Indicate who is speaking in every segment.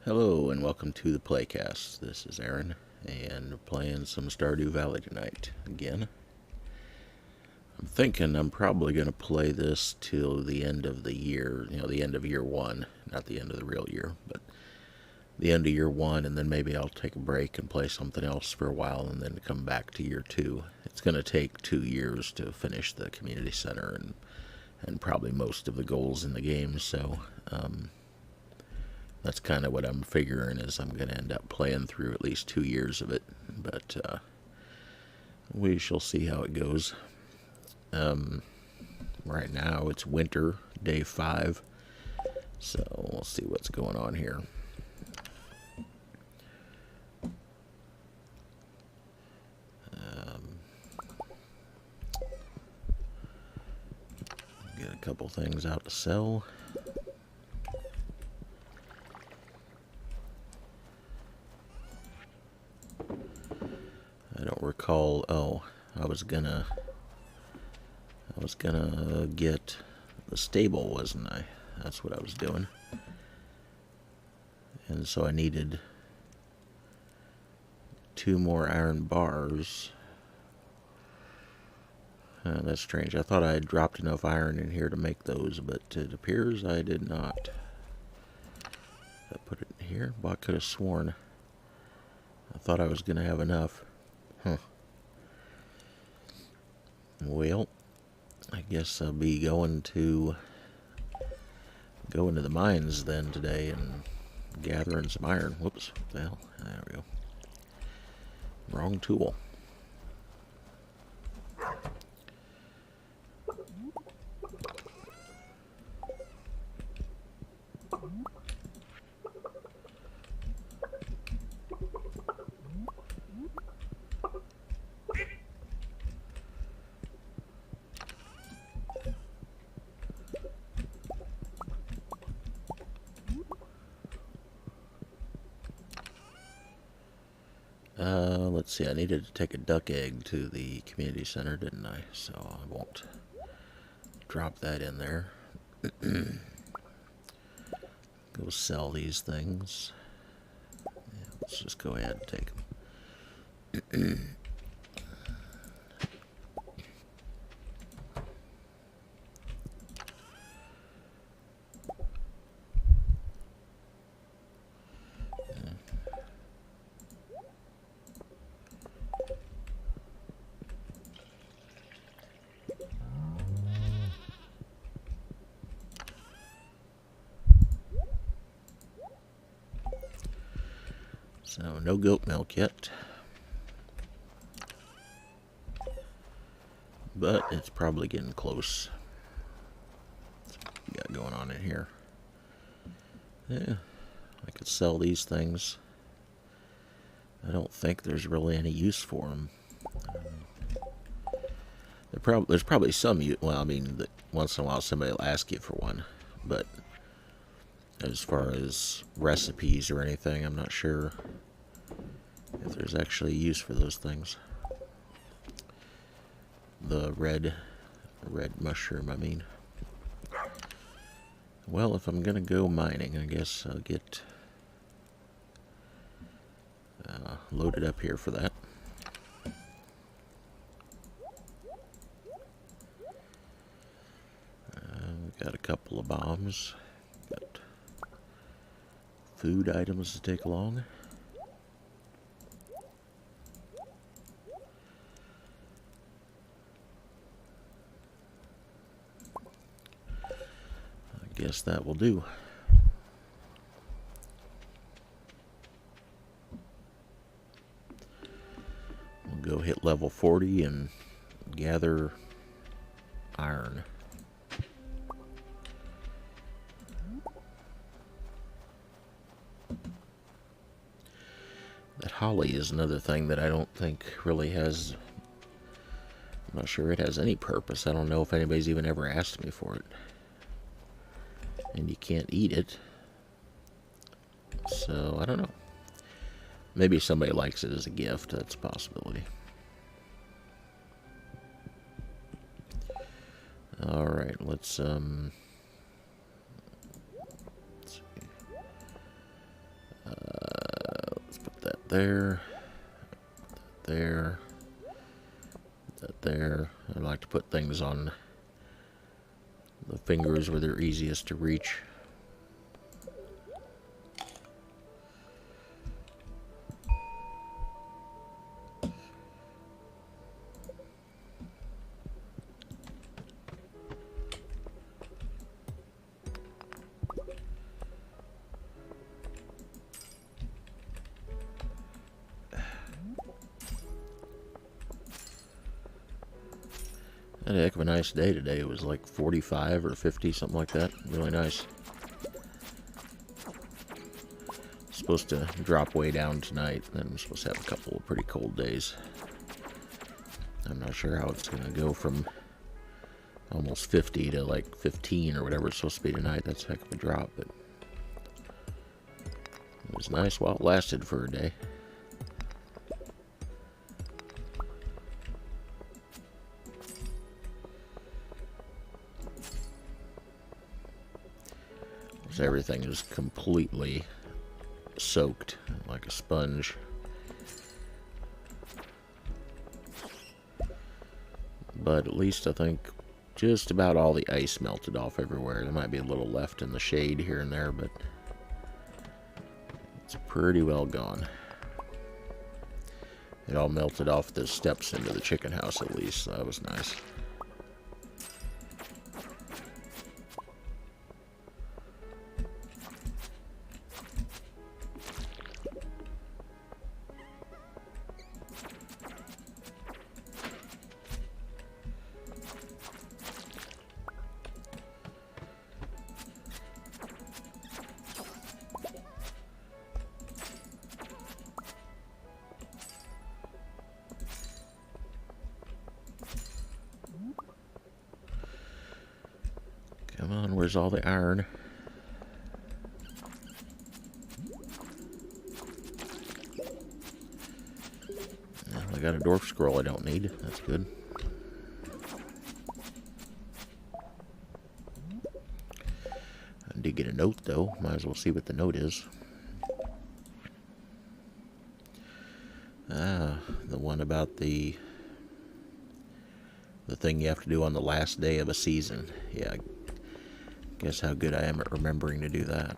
Speaker 1: Hello and welcome to the Playcast. This is Aaron, and we're playing some Stardew Valley tonight again. I'm thinking I'm probably going to play this till the end of the year, the end of year one, not the end of the real year, but the end of year one, and then maybe I'll take a break and play something else for a while and then come back to year two. It's going to take 2 years to finish the community center and probably most of the goals in the game, so that's kind of what I'm figuring is I'm going to end up playing through at least 2 years of it, but we shall see how it goes. Right now it's winter, day 5, so we'll see what's going on here. Get a couple things out to sell. I don't recall. Oh, I was gonna get the stable, wasn't I? That's what I was doing. And so I needed 2 more iron bars. That's strange. I thought I had dropped enough iron in here to make those, but it appears I did not. I put it in here? Well, I could have sworn. I thought I was going to have enough. Huh. Well, I guess I'll be going to the mines then today and gathering some iron. Whoops. What the hell? There we go. Wrong tool. Let's see, I needed to take a duck egg to the community center, didn't I? So I won't drop that in there. Go sell these things. Yeah, let's just go ahead and take them. So, no goat milk yet. But it's probably getting close. What's we got going on in here? Yeah, I could sell these things. I don't think there's really any use for them. There's probably some use. Well, I mean, once in a while somebody will ask you for one. But as far as recipes or anything, I'm not sure if there's actually use for those things. The red mushroom, I mean. Well, if I'm gonna go mining, I guess I'll get loaded up here for that. Got a couple of bombs. Got food items to take along. I guess that will do. We'll go hit level 40 and gather iron. That holly is another thing that I don't think really has... I'm not sure it has any purpose. I don't know if anybody's even ever asked me for it. And you can't eat it. So, I don't know. Maybe somebody likes it as a gift. That's a possibility. Alright, let's see. there, there, that there. I like to put things on the fingers where they're easiest to reach. Had a heck of a nice day today. It was like 45 or 50, something like that. Really nice. Supposed to drop way down tonight. Then I'm supposed to have a couple of pretty cold days. I'm not sure how it's going to go from almost 50 to like 15 or whatever it's supposed to be tonight. That's a heck of a drop, but it was nice while it lasted for a day. Everything is completely soaked like a sponge. But at least I think just about all the ice melted off everywhere. There might be a little left in the shade here and there, but it's pretty well gone. It all melted off the steps into the chicken house at least, so that was nice. Come on, where's all the iron? Well, I got a dwarf scroll I don't need. That's good. I did get a note, though. Might as well see what the note is. Ah, the one about the thing you have to do on the last day of a season. Yeah, guess how good I am at remembering to do that.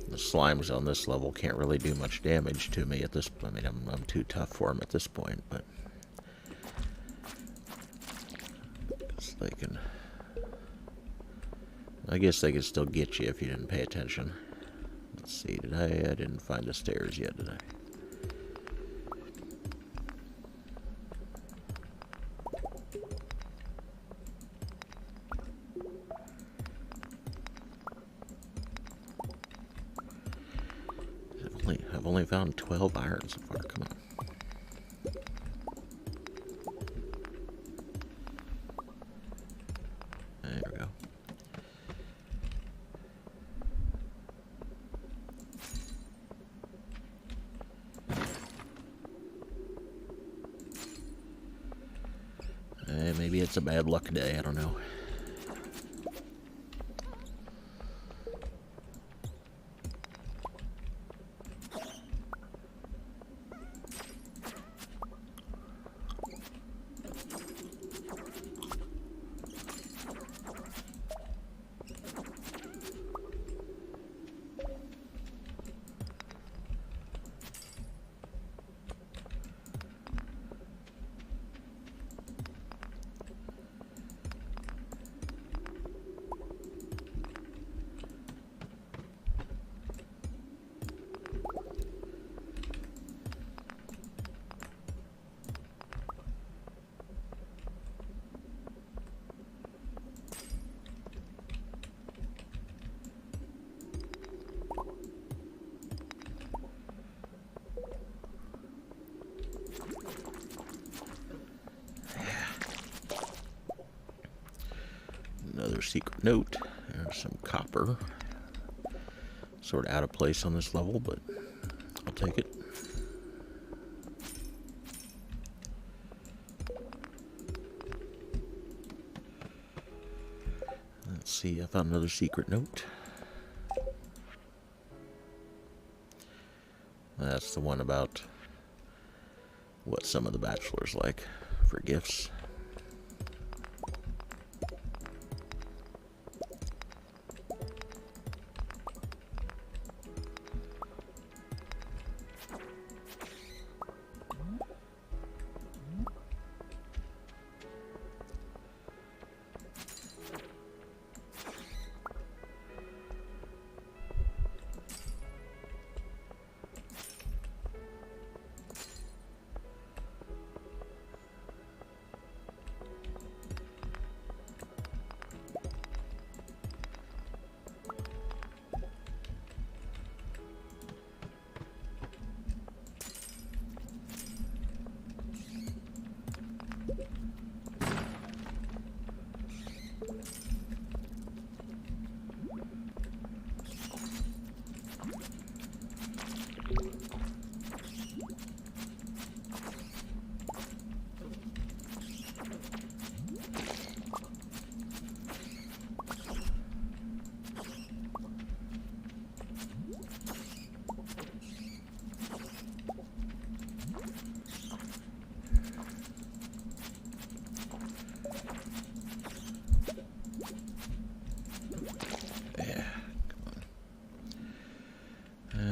Speaker 1: The slimes on this level can't really do much damage to me at this point. I mean, I'm too tough for them at this point, but they can. I guess they can still get you if you didn't pay attention. Let's see, I didn't find the stairs yet, did I? I've only found 12 iron so far. Come on. There we go. Maybe it's a bad luck day. I don't know. secret note. There's some copper. Sort of out of place on this level, but I'll take it. Let's see, I found another secret note. That's the one about what some of the bachelors like for gifts.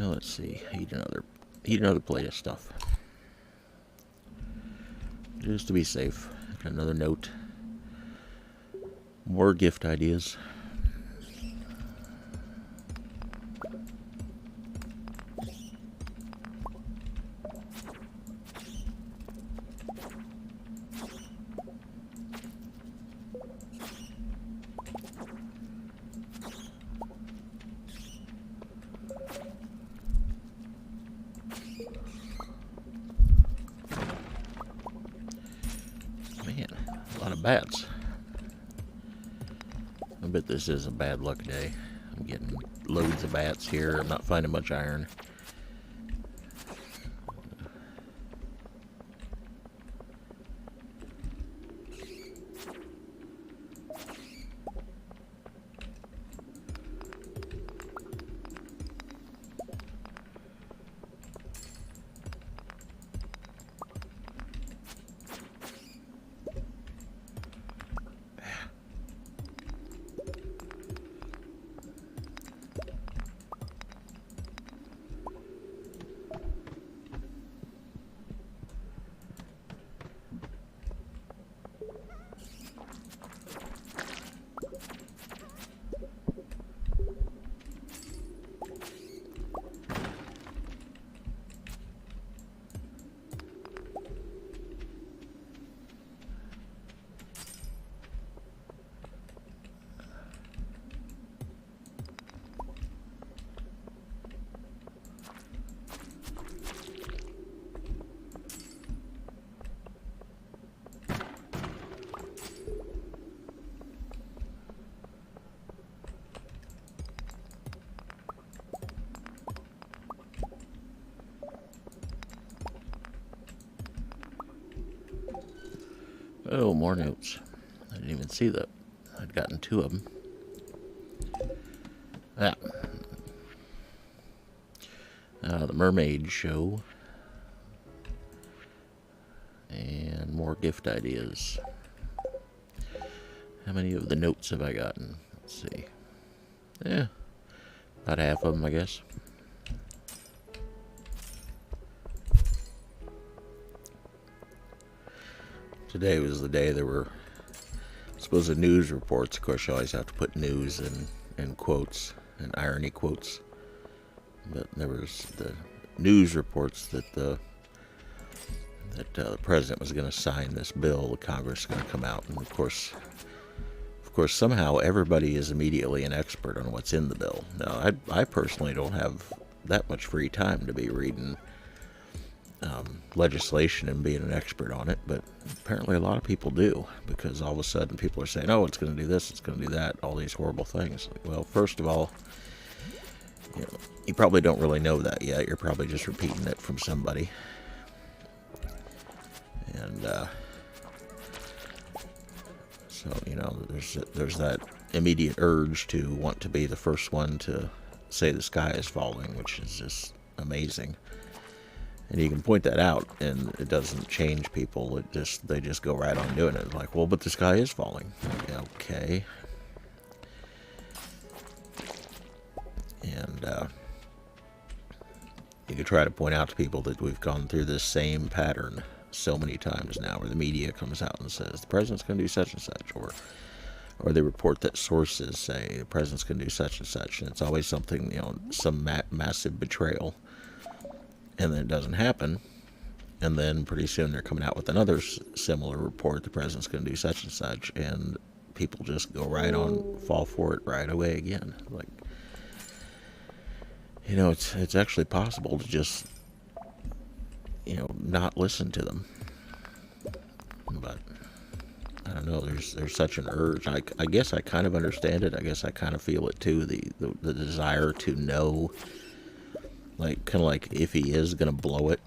Speaker 1: Let's see, eat another plate of stuff. Just to be safe. Got another note. More gift ideas. Man, a lot of bats. I bet this is a bad luck day. I'm getting loads of bats here. I'm not finding much iron. Oh, more notes. I didn't even see that. I'd gotten 2 of them. Ah. The Mermaid Show. And more gift ideas. How many of the notes have I gotten? Let's see. Yeah, about half of them, I guess. Today was the day there were supposed news reports. Of course, you always have to put news in quotes and irony quotes. But there was the news reports that the president was going to sign this bill. The Congress is going to come out, and of course, somehow everybody is immediately an expert on what's in the bill. Now, I personally don't have that much free time to be reading legislation and being an expert on it, but apparently a lot of people do, because all of a sudden people are saying, oh, it's going to do this, it's going to do that, all these horrible things. Like, well, first of all, you probably don't really know that yet. You're probably just repeating it from somebody. And so, there's that immediate urge to want to be the first one to say the sky is falling, which is just amazing. And you can point that out, and it doesn't change people. They just go right on doing it. Like, well, but the sky is falling. Okay. And you could try to point out to people that we've gone through this same pattern so many times now, where the media comes out and says the president's going to do such and such, or they report that sources say the president's going to do such and such, and it's always something, some massive betrayal. And then it doesn't happen, and then pretty soon they're coming out with another similar report, the president's going to do such and such, and people just go right on, fall for it right away again. Like, it's actually possible to just, not listen to them. But I don't know, there's such an urge. I guess I kind of understand it. I guess I kind of feel it too, the desire to know. Like, kind of like if he is going to blow it,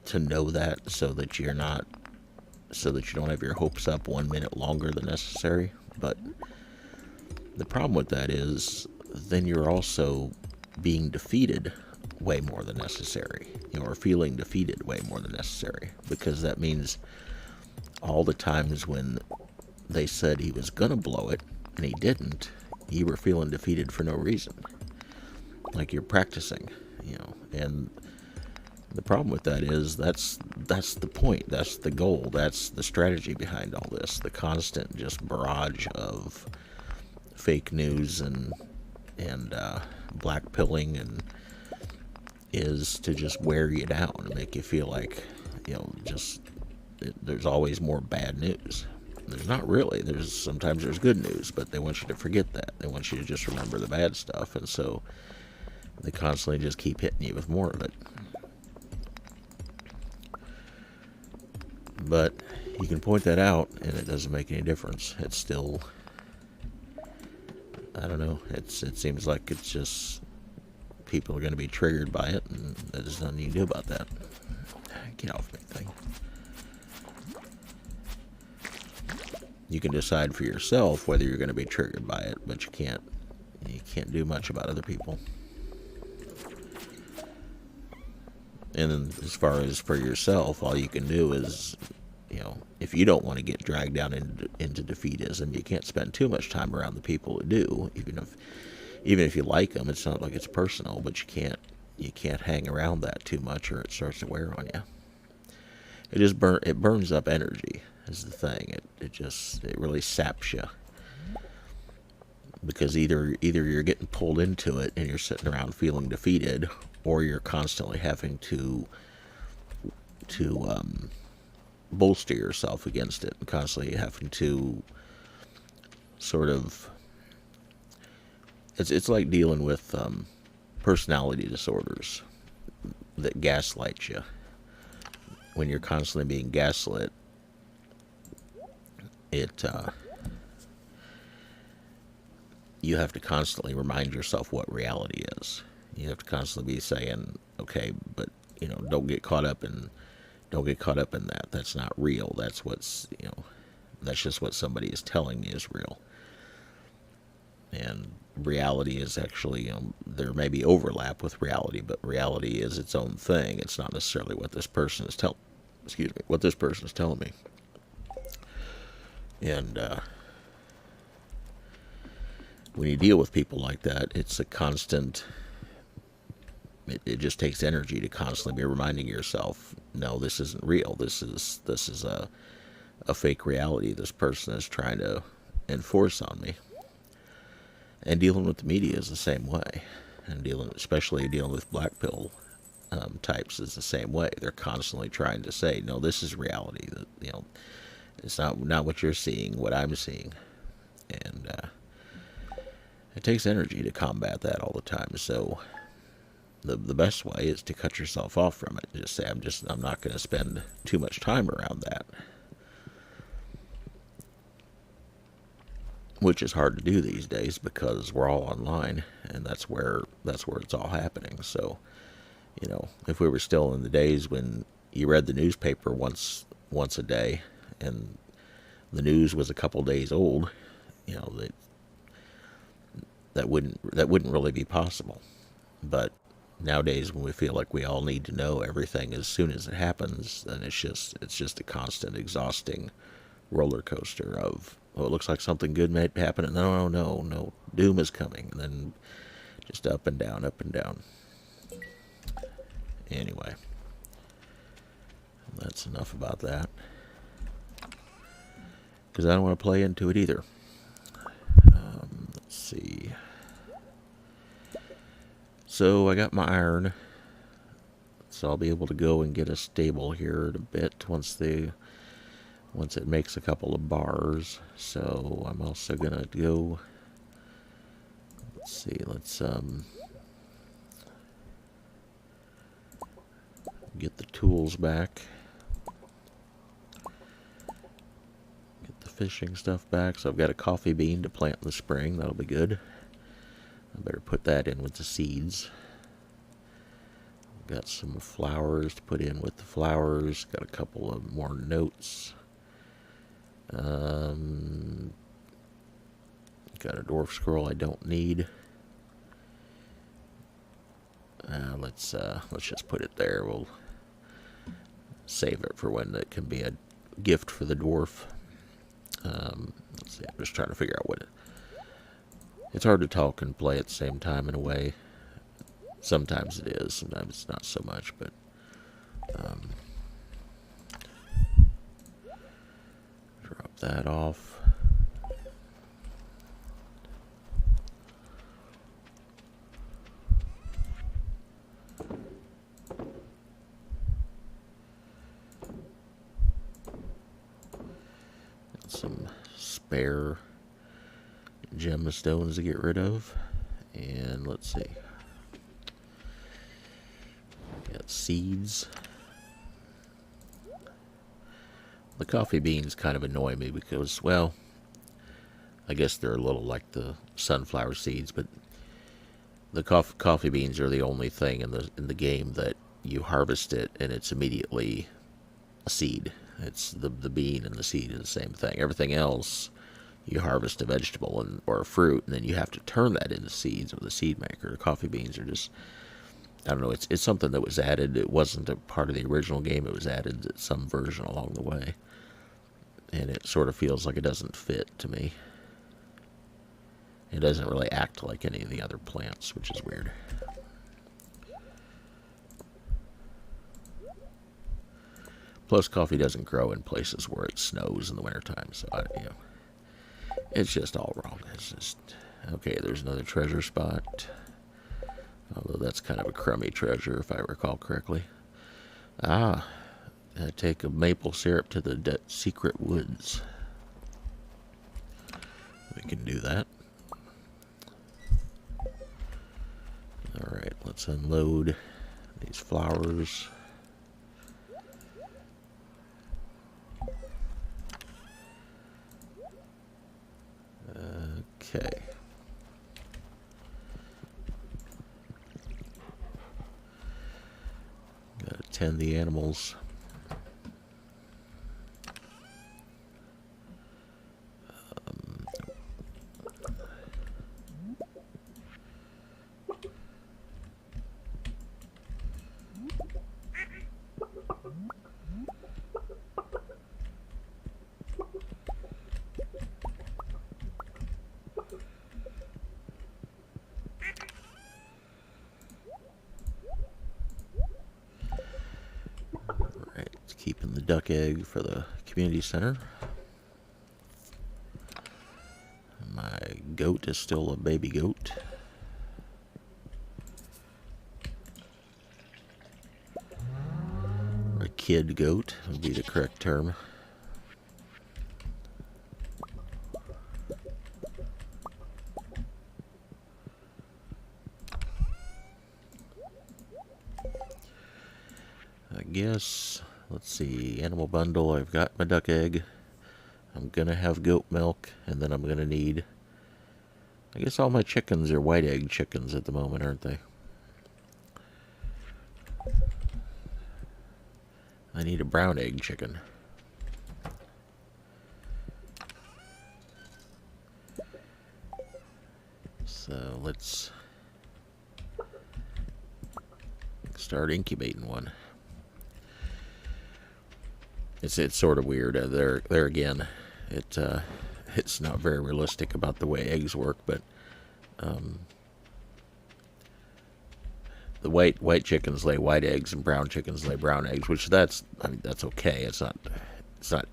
Speaker 1: to know that so that you don't have your hopes up 1 minute longer than necessary. But the problem with that is then you're also being defeated way more than necessary, or feeling defeated way more than necessary, because that means all the times when they said he was going to blow it and he didn't, you were feeling defeated for no reason. Like you're practicing, and the problem with that is that's the point, that's the goal, that's the strategy behind all this. The constant just barrage of fake news and blackpilling and is to just wear you down and make you feel like there's always more bad news. There's not really. Sometimes there's good news, but they want you to forget that. They want you to just remember the bad stuff, and so they constantly just keep hitting you with more of it. But you can point that out, and it doesn't make any difference. It's still, I don't know, it seems like it's just, people are going to be triggered by it, and there's nothing you can do about that. Get off me, thing. You can decide for yourself whether you're going to be triggered by it, but you can't do much about other people. And then as far as for yourself, all you can do is, if you don't want to get dragged down into defeatism, you can't spend too much time around the people who do. Even if you like them, it's not like it's personal, but you can't hang around that too much, or it starts to wear on you. It burns up energy is the thing. It really saps you, because either you're getting pulled into it and you're sitting around feeling defeated, or you're constantly having to bolster yourself against it, and constantly having to sort of, it's like dealing with personality disorders that gaslight you. When you're constantly being gaslit, you have to constantly remind yourself what reality is. You have to constantly be saying, okay, but don't get caught up in that. That's not real. That's that's just what somebody is telling me is real. And reality is actually, there may be overlap with reality, but reality is its own thing. It's not necessarily what this person is telling me. And when you deal with people like that, it's a constant. It just takes energy to constantly be reminding yourself, no, this isn't real. This is a fake reality this person is trying to enforce on me. And dealing with the media is the same way, and especially dealing with black pill types is the same way. They're constantly trying to say, no, this is reality. It's not what you're seeing, what I'm seeing, and it takes energy to combat that all the time. So the best way is to cut yourself off from it. Just say, I'm not going to spend too much time around that. Which is hard to do these days because we're all online, and that's where it's all happening. So, you know, if we were still in the days when you read the newspaper once a day, and the news was a couple days old, you know, that wouldn't really be possible. But nowadays, when we feel like we all need to know everything as soon as it happens, then it's just a constant, exhausting roller coaster of, oh, it looks like something good may happen, and no, doom is coming, and then just up and down, up and down. Anyway, that's enough about that, because I don't want to play into it either. Let's see. So I got my iron, so I'll be able to go and get a stable here in a bit once it makes a couple of bars. So I'm also gonna go, let's see, let's get the tools back, get the fishing stuff back. So I've got a coffee bean to plant in the spring. That'll be good. I better put that in with the seeds. Got some flowers to put in with the flowers. Got a couple of more notes. Got a dwarf scroll I don't need. Let's just put it there. We'll save it for when it can be a gift for the dwarf. Let's see. I'm just trying to figure out what it. It's hard to talk and play at the same time in a way. Sometimes it is. Sometimes it's not so much. But drop that off. Some spare gemstones to get rid of. And let's see. Got seeds. The coffee beans kind of annoy me because, well, I guess they're a little like the sunflower seeds, but the coffee beans are the only thing in the game that you harvest it and it's immediately a seed. It's the bean and the seed are the same thing. Everything else, you harvest a vegetable or a fruit, and then you have to turn that into seeds with a seed maker. The coffee beans are just, I don't know, it's something that was added. It wasn't a part of the original game. It was added at some version along the way. And it sort of feels like it doesn't fit to me. It doesn't really act like any of the other plants, which is weird. Plus, coffee doesn't grow in places where it snows in the wintertime, so, it's just all wrong. It's just, okay, there's another treasure spot. Although that's kind of a crummy treasure, if I recall correctly. I take a maple syrup to the secret woods. We can do that. Alright, let's unload these flowers. Okay. Gotta tend the animals. Keeping the duck egg for the community center. My goat is still a baby goat. Or a kid goat would be the correct term. guess, let's see, animal bundle, I've got my duck egg. I'm gonna have goat milk, and then I'm gonna need, I guess all my chickens are white egg chickens at the moment, aren't they? I need a brown egg chicken. So let's start incubating one. It's sort of weird. There again, it's not very realistic about the way eggs work, but the white chickens lay white eggs and brown chickens lay brown eggs, which that's okay. It's not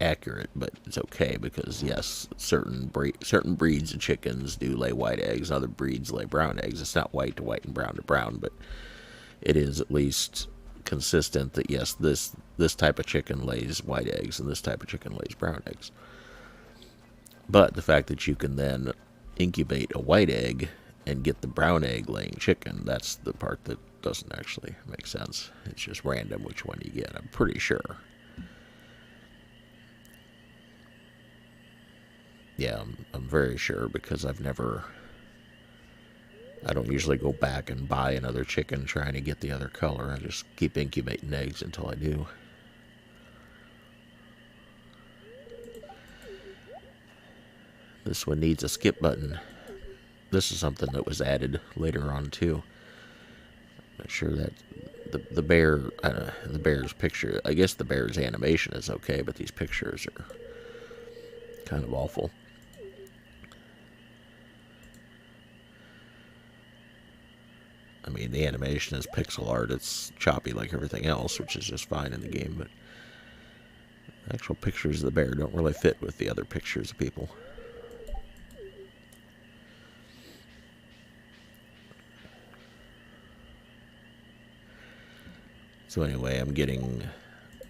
Speaker 1: accurate, but it's okay because yes, certain breeds of chickens do lay white eggs, other breeds lay brown eggs. It's not white to white and brown to brown, but it is at least consistent that yes, this type of chicken lays white eggs and this type of chicken lays brown eggs. But the fact that you can then incubate a white egg and get the brown egg laying chicken, that's the part that doesn't actually make sense. It's just random which one you get, I'm pretty sure. Yeah, I'm very sure because I don't usually go back and buy another chicken trying to get the other color. I just keep incubating eggs until I do. This one needs a skip button. This is something that was added later on too. I'm not sure that the bear's picture. I guess the bear's animation is okay, but these pictures are kind of awful. I mean, the animation is pixel art. It's choppy like everything else, which is just fine in the game, but the actual pictures of the bear don't really fit with the other pictures of people. So anyway, I'm getting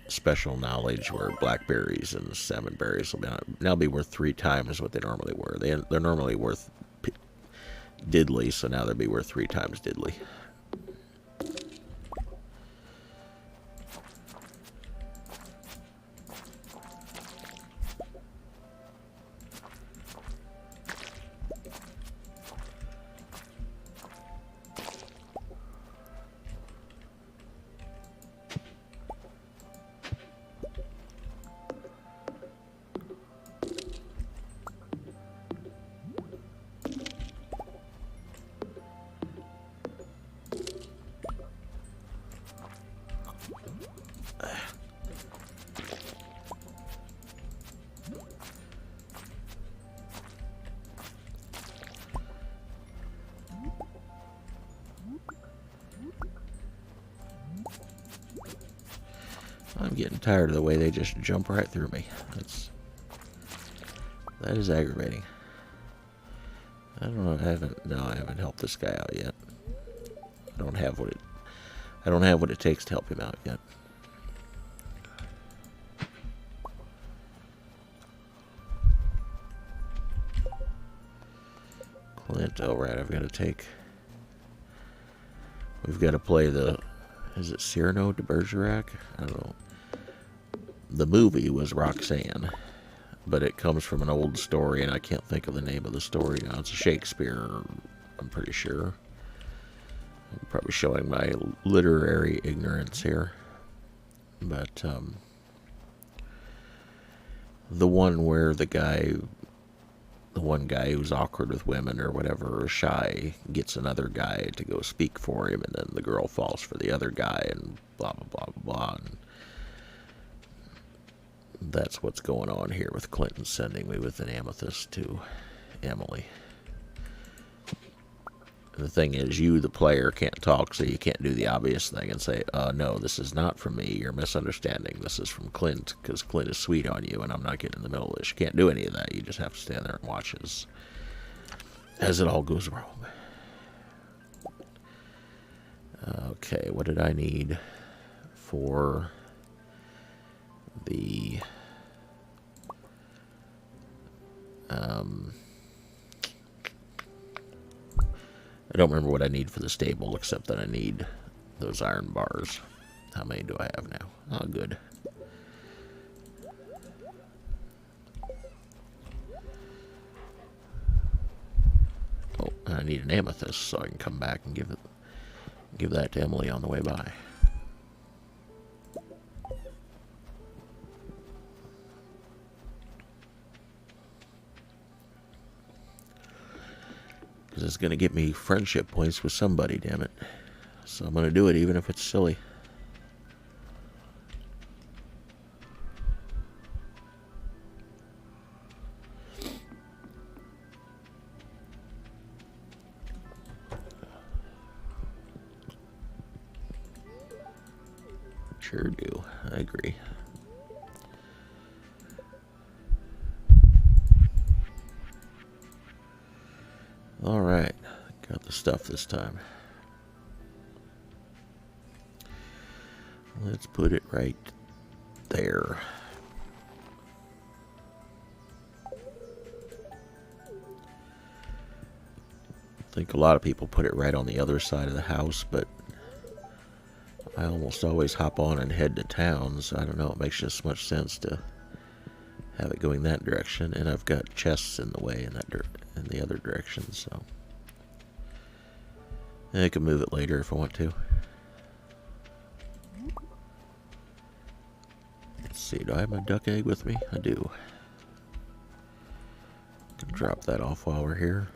Speaker 1: special knowledge where blackberries and salmon berries will now be worth 3 times what they normally were. They're normally worth diddly, so now they'll be worth 3 times diddly. I'm getting tired of the way they just jump right through me. That is aggravating. I don't know. I haven't helped this guy out yet. I don't have what it takes to help him out yet. Clint, oh right, we've got to play is it Cyrano de Bergerac? I don't know. The movie was Roxanne, but it comes from an old story, and I can't think of the name of the story now. It's a Shakespeare, I'm pretty sure. I'm probably showing my literary ignorance here. But, the one where the one guy who's awkward with women or whatever, or shy, gets another guy to go speak for him, and then the girl falls for the other guy, and blah, blah, blah, blah, blah. And that's what's going on here with Clinton sending me with an amethyst to Emily. And the thing is, you, the player, can't talk, so you can't do the obvious thing and say, no, this is not from me, you're misunderstanding, this is from Clint, because Clint is sweet on you, and I'm not getting in the middle of this. You can't do any of that, you just have to stand there and watch as it all goes wrong. Okay, what did I need for the... I don't remember what I need for the stable, except that I need those iron bars. How many do I have now? Oh, good. Oh, I need an amethyst so I can come back and give that to Emily on the way by. Because it's going to get me friendship points with somebody, damn it. So I'm going to do it even if it's silly. Sure do. I agree. Alright. Got the stuff this time. Let's put it right there. I think a lot of people put it right on the other side of the house, but I almost always hop on and head to town, so I don't know, it makes just much sense to have it going that direction, and I've got chests in the way in the other direction, so I can move it later if I want to. Let's see, do I have my duck egg with me? I do. Can drop that off while we're here.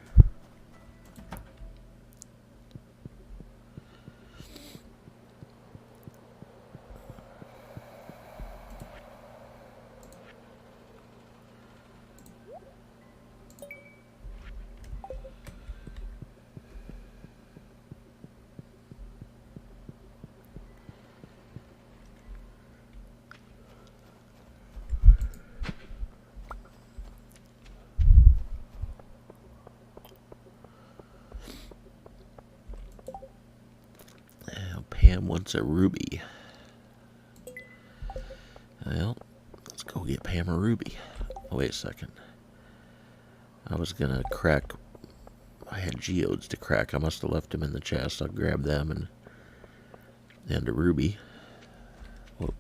Speaker 1: Pam wants a ruby. Well, let's go get Pam a ruby. Oh, wait a second. I was gonna crack. I had geodes to crack. I must have left them in the chest. I'll grab them and a ruby. Whoop.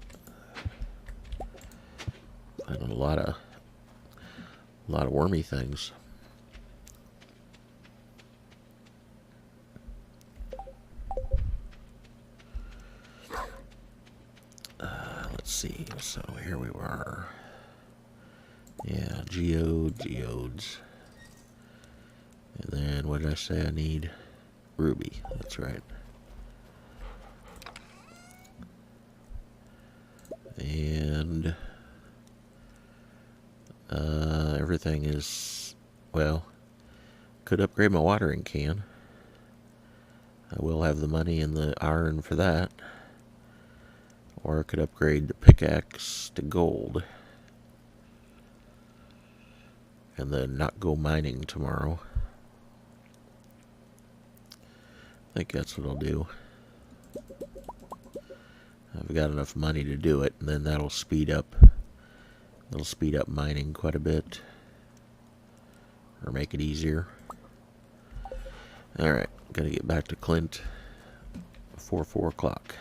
Speaker 1: Finding a lot of wormy things. Let's see. So here we were. Yeah, geodes. And then what did I say I need? Ruby. That's right. And everything is, well, could upgrade my watering can. I will have the money and the iron for that. Or I could upgrade the pickaxe to gold. And then not go mining tomorrow. I think that's what I'll do. I've got enough money to do it, and then that'll speed up. It'll speed up mining quite a bit. Or make it easier. Alright, gotta get back to Clint before 4 o'clock.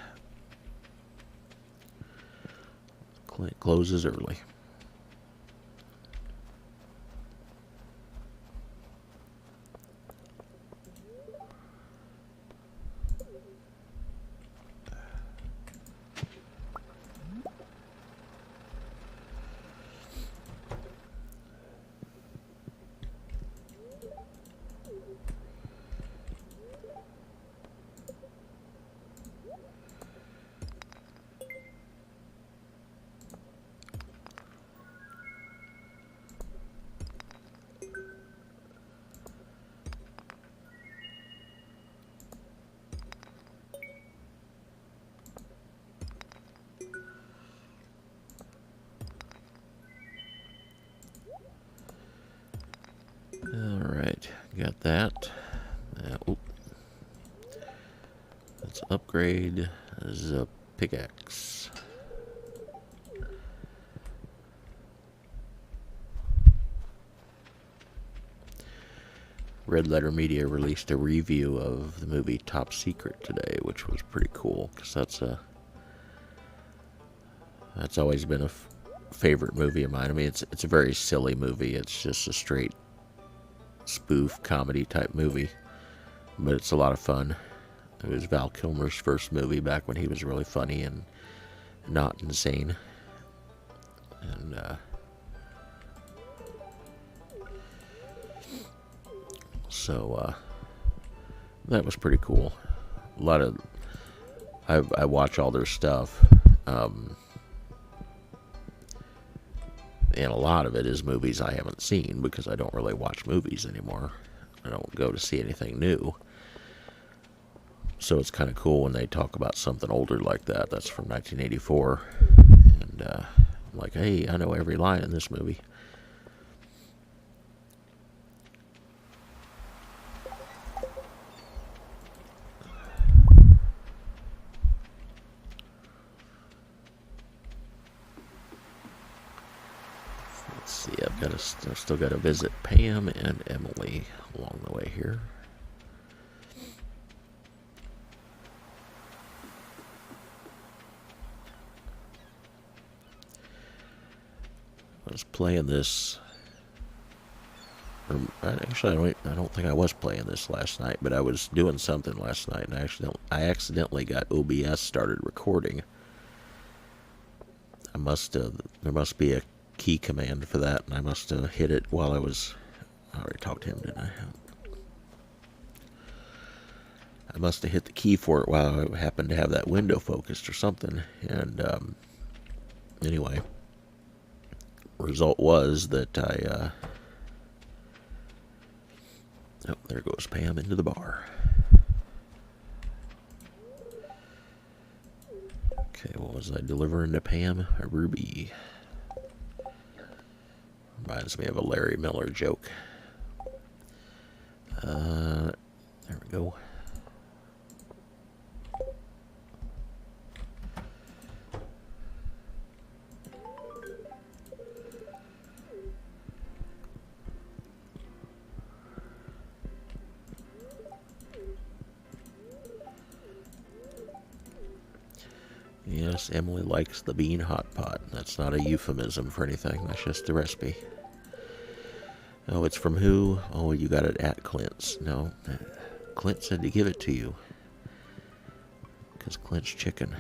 Speaker 1: Clint closes early. Alright, got that. Let's upgrade the pickaxe. Red Letter Media released a review of the movie Top Secret today, which was pretty cool, because that's a That's always been a favorite movie of mine. I mean, it's a very silly movie. It's just a straight spoof comedy type movie, but it's a lot of fun. It was Val Kilmer's first movie back when he was really funny and not insane. And so that was pretty cool. A lot of I watch all their stuff, and a lot of it is movies I haven't seen because I don't really watch movies anymore. I don't go to see anything new. So it's kind of cool when they talk about something older like that. That's from 1984. And I'm like, hey, I know every line in this movie. Let's see, I've still got to visit Pam and Emily along the way here. I was playing this. Actually, I don't think I was playing this last night, but I was doing something last night, and I accidentally got OBS started recording. There must be a key command for that, and I must have hit it while I already talked to him, didn't I? I must have hit the key for it while I happened to have that window focused or something, and anyway, result was that oh, there goes Pam into the bar. Okay, what was I delivering to Pam? A ruby. Reminds me of a Larry Miller joke. There we go. Yes, Emily likes the bean hot pot. That's not a euphemism for anything. That's just the recipe. Oh, it's from who? Oh, you got it at Clint's. No, Clint said to give it to you. Because Clint's chicken.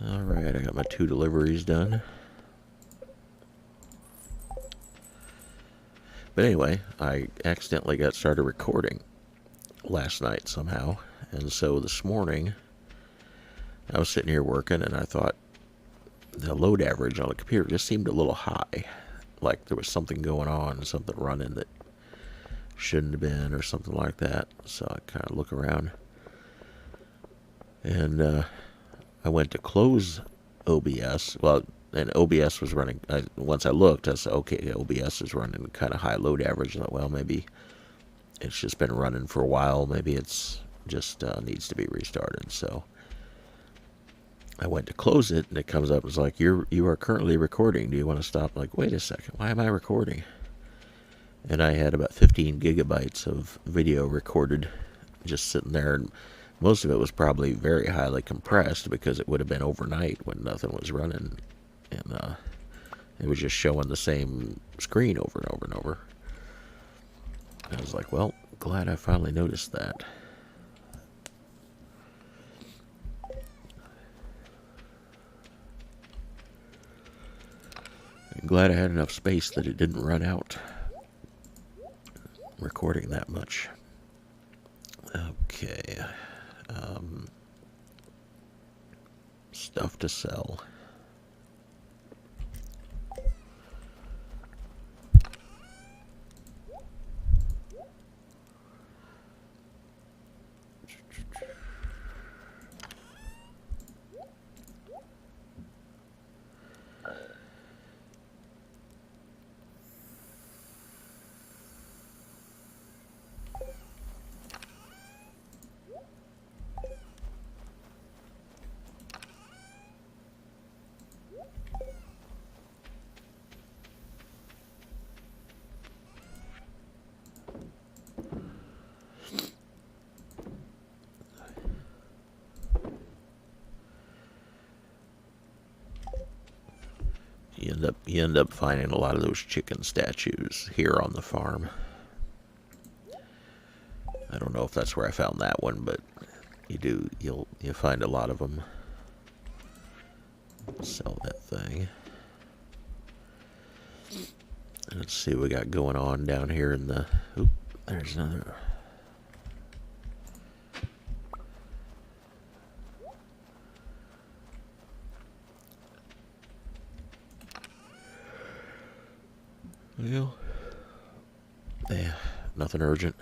Speaker 1: Alright, I got my 2 deliveries done. But anyway, I accidentally got started recording last night somehow. And so this morning, I was sitting here working, and I thought the load average on the computer just seemed a little high. Like there was something going on, something running that shouldn't have been, or something like that. So I kind of look around. And I went to close OBS. Well, and OBS was running. Once I looked, I said, okay, OBS is running kind of high load average. I thought, well, maybe it's just been running for a while. Maybe it's just needs to be restarted. So I went to close it, and it comes up as like, you are currently recording. Do you want to stop? I'm like, wait a second, why am I recording? And I had about 15 gigabytes of video recorded, just sitting there, and most of it was probably very highly compressed because it would have been overnight when nothing was running, and it was just showing the same screen over and over and over. I was like, well, glad I finally noticed that. I'm glad I had enough space that it didn't run out recording that much. Okay. Stuff to sell. You end up finding a lot of those chicken statues here on the farm. I don't know if that's where I found that one, but you'll find a lot of them. Sell that thing. Let's see what we got going on down here in the... Oop, there's another... Well, yeah, nothing urgent.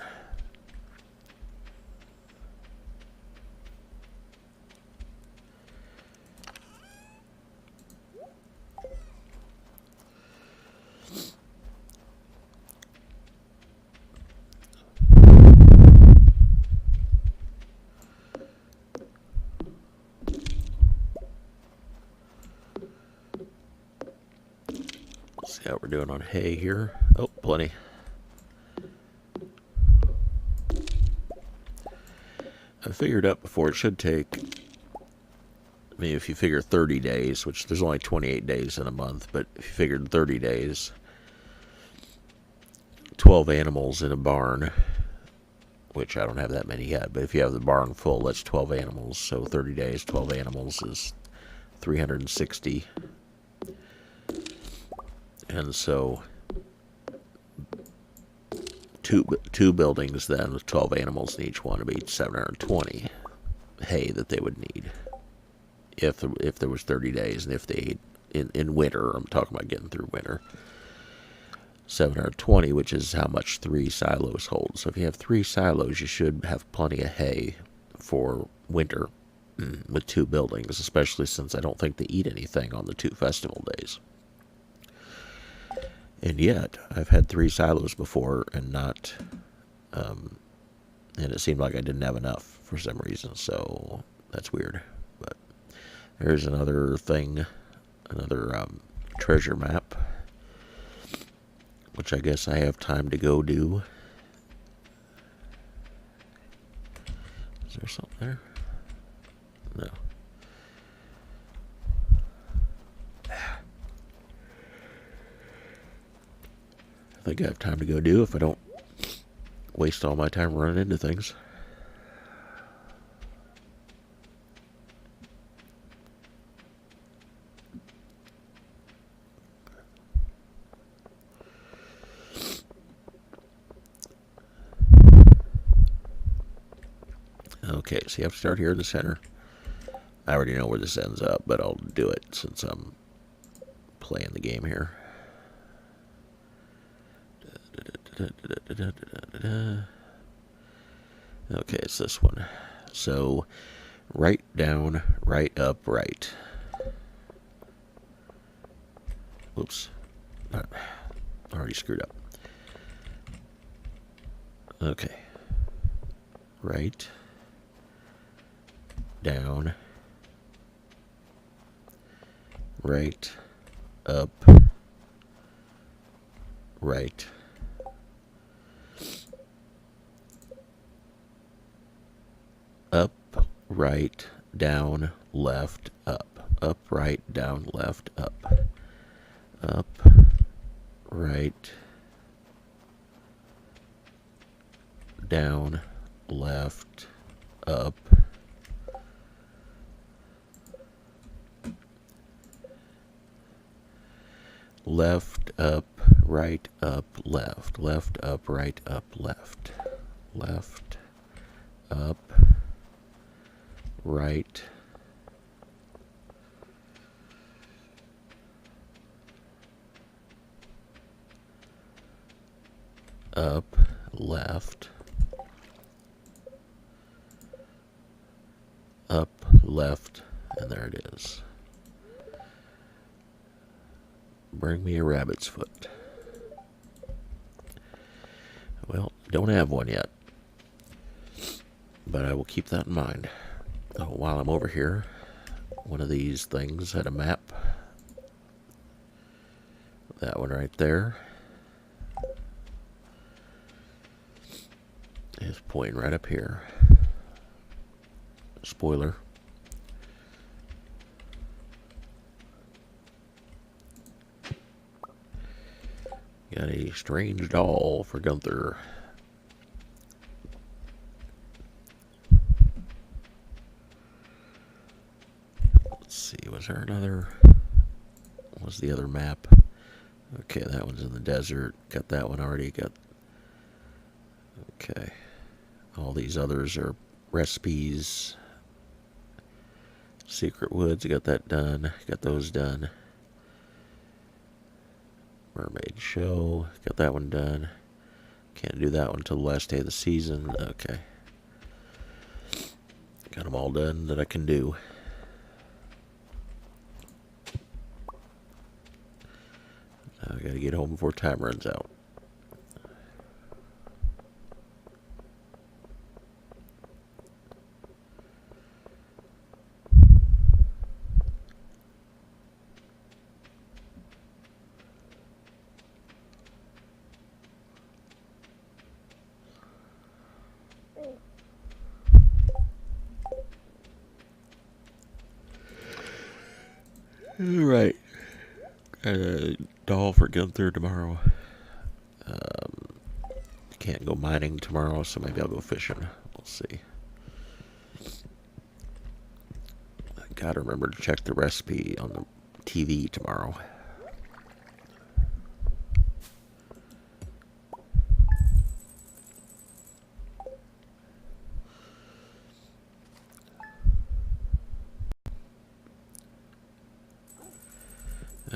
Speaker 1: See how we're doing on hay here. Oh, plenty. I figured out before it should take, I mean, if you figure 30 days, which there's only 28 days in a month, but if you figured 30 days, 12 animals in a barn, which I don't have that many yet, but if you have the barn full, that's 12 animals. So 30 days, 12 animals is 360. And so two buildings then with 12 animals in each one would be 720 hay that they would need if there was 30 days, and if they in winter, I'm talking about getting through winter. 720, which is how much 3 silos hold. So if you have 3 silos, you should have plenty of hay for winter with 2 buildings, especially since I don't think they eat anything on the 2 festival days. And yet, I've had 3 silos before and not, and it seemed like I didn't have enough for some reason, so that's weird. But there's another thing, another treasure map, which I guess I have time to go do. Is there something there? No. I think I have time to go do if I don't waste all my time running into things. Okay, so you have to start here in the center. I already know where this ends up, but I'll do it since I'm playing the game here. Okay, it's this one. So, right down, right up, right. Oops. Already screwed up. Okay. Right. Down. Right. Up. Right. Up, right, down, left, up. Up, right, down, left, up. Up, right, down, left, up. Left, up, right, up, left. Left, up, right, up, left. Left, up, right, up, left, up, left, and there it is. Bring me a rabbit's foot. Well, don't have one yet, but I will keep that in mind. While I'm over here, one of these things had a map. That one right there is pointing right up here. Spoiler. Got a strange doll for Gunther. Let's see, was there another... What was the other map? Okay, that one's in the desert. Got that one already. Got... Okay. All these others are recipes. Secret Woods, got that done. Got those done. Mermaid Show, got that one done. Can't do that one until the last day of the season. Okay. Got them all done that I can do. Now I gotta get home before time runs out. Alright. Doll for Gunther tomorrow. Can't go mining tomorrow, so maybe I'll go fishing. We'll see. I gotta remember to check the recipe on the TV tomorrow.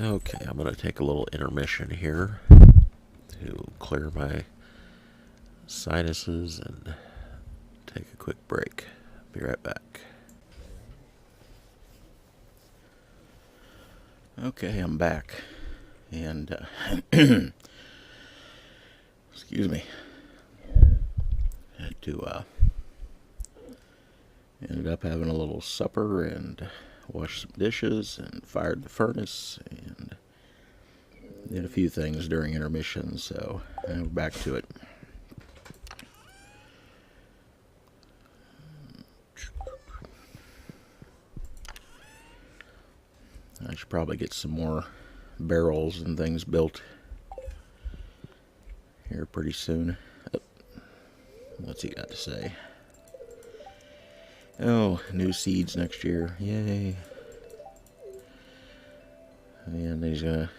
Speaker 1: Okay, I'm going to take a little intermission here to clear my sinuses and take a quick break. Be right back. Okay, I'm back. And, excuse me. Had to, ended up having a little supper and washed some dishes and fired the furnace and did a few things during intermission, so now we're back to it. I should probably get some more barrels and things built here pretty soon. Oh, what's he got to say? Oh, new seeds next year. Yay. And he's gonna...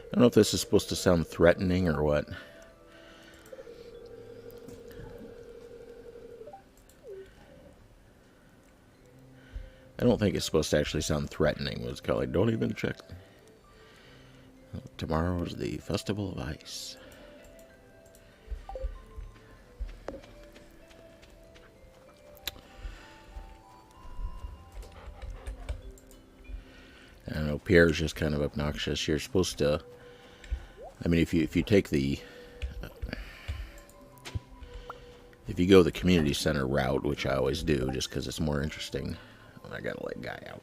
Speaker 1: I don't know if this is supposed to sound threatening or what. I don't think it's supposed to actually sound threatening. It's kind of like, don't even check. Tomorrow is the Festival of Ice. I don't know, Pierre's just kind of obnoxious. You're supposed to... I mean, if you take the... if you go the community center route, which I always do, just because it's more interesting... I gotta let Guy out.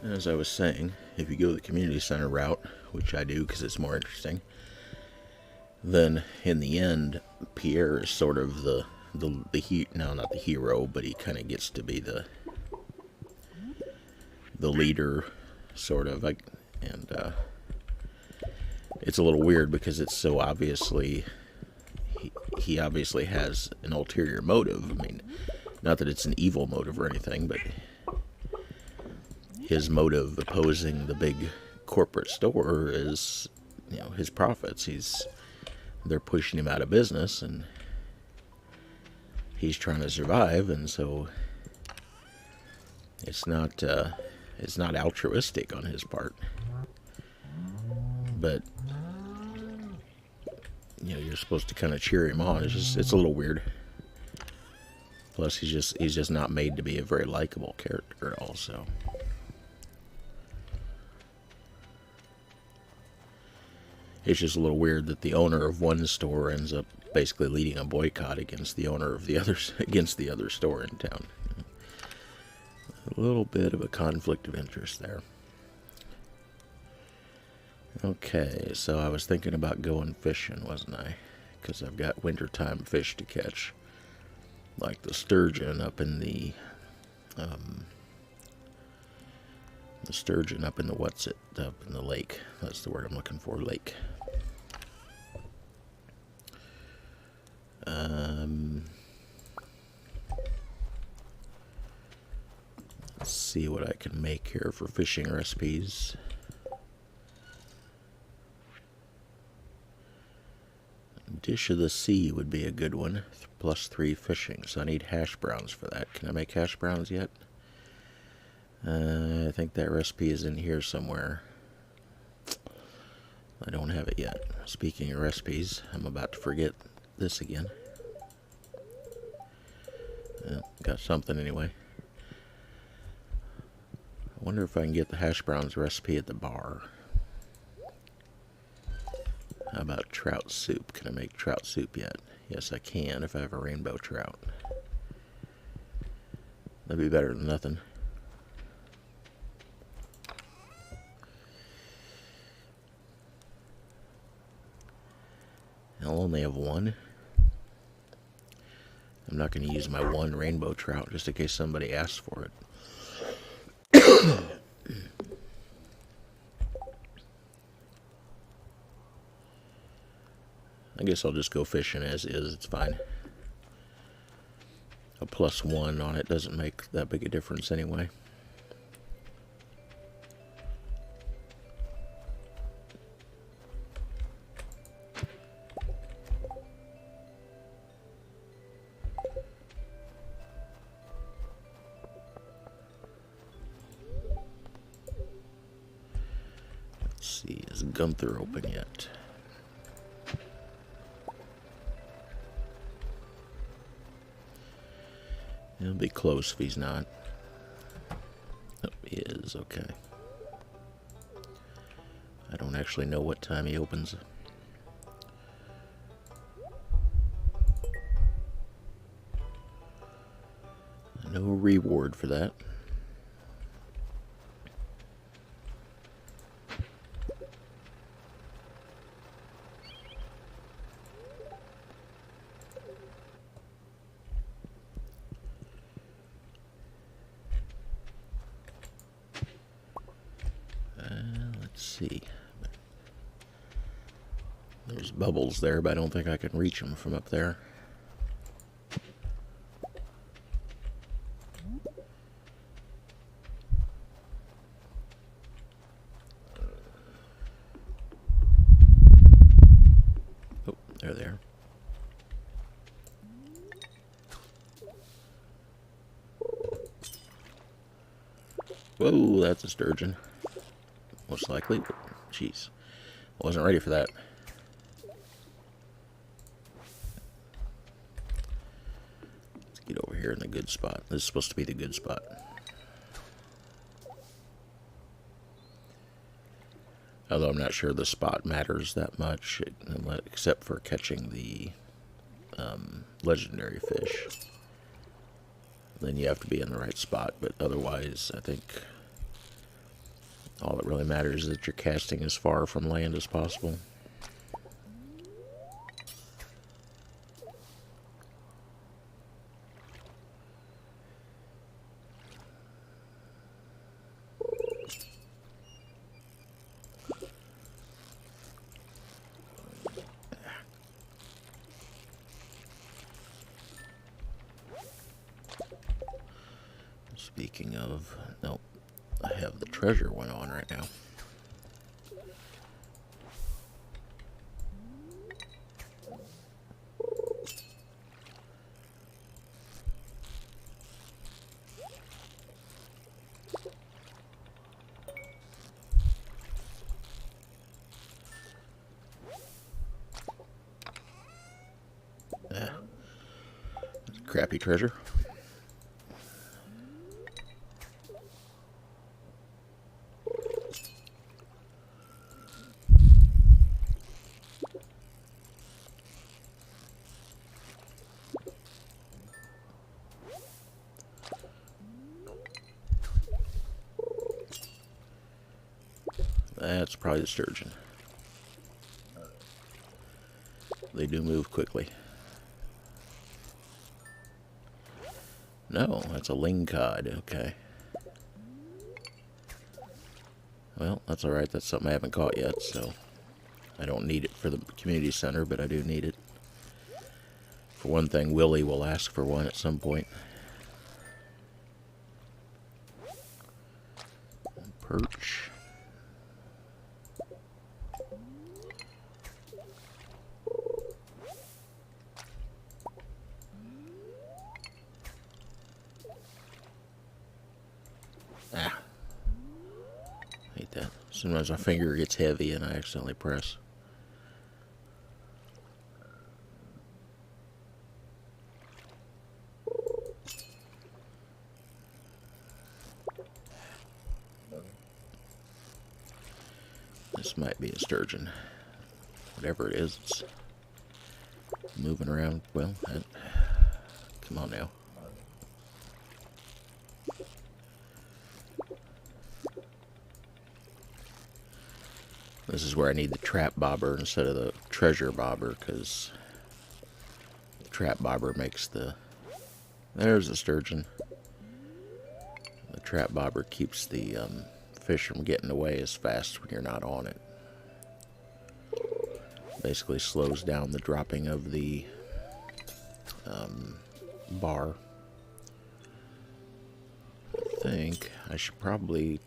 Speaker 1: As I was saying, if you go the community center route, which I do because it's more interesting, then in the end, Pierre is sort of no, not the hero, but he kind of gets to be the leader, sort of. And it's a little weird because it's so obviously he obviously has an ulterior motive. I mean, not that it's an evil motive or anything, but his motive opposing the big corporate store is, you know, his profits. They're pushing him out of business, and he's trying to survive, and so it's not altruistic on his part. But you know, you're supposed to kind of cheer him on. It's a little weird. Plus, he's just not made to be a very likable character at all. So. It's just a little weird that the owner of one store ends up basically leading a boycott against the owner of the others against the other store in town. A little bit of a conflict of interest there. Okay, so I was thinking about going fishing, wasn't I? Because I've got wintertime fish to catch, like the sturgeon up in the sturgeon up in the up in the lake. That's the word I'm looking for, lake. Let's see what I can make here for fishing recipes. Dish of the sea would be a good one. +3 fishing, so I need hash browns for that. Can I make hash browns yet? I think that recipe is in here somewhere. I don't have it yet. Speaking of recipes, I'm about to forget this again. Got something anyway. I wonder if I can get the hash browns recipe at the bar. How about trout soup? Can I make trout soup yet? Yes, I can if I have a rainbow trout. That'd be better than nothing. I'll only have one. I'm not going to use my one rainbow trout just in case somebody asks for it. I guess I'll just go fishing as is. It's fine. A +1 on it doesn't make that big a difference anyway. Let's see, is Gunther open yet? He'll be close if he's not. Oh, he is, okay. I don't actually know what time he opens. No reward for that. Let's see. There's bubbles there, but I don't think I can reach them from up there. Oh, there they are. Whoa, that's a sturgeon. Most likely. Jeez. I wasn't ready for that. Let's get over here in the good spot. This is supposed to be the good spot. Although I'm not sure the spot matters that much, except for catching the legendary fish. Then you have to be in the right spot, but otherwise I think all that really matters is that you're casting as far from land as possible. Speaking of, nope, I have the treasure one on right now. Crappy treasure. That's probably the sturgeon. They do move quickly. No, that's a lingcod. Okay. Well, that's alright. That's something I haven't caught yet, so I don't need it for the community center, but I do need it. For one thing, Willie will ask for one at some point. Perch. Ah. Hate that. Sometimes my finger gets heavy and I accidentally press. This might be a sturgeon. Whatever it is, it's moving around. Well, come on now. This is where I need the trap bobber instead of the treasure bobber, because the trap bobber makes the... There's a sturgeon. The trap bobber keeps the fish from getting away as fast when you're not on it. Basically slows down the dropping of the bar. I think I should probably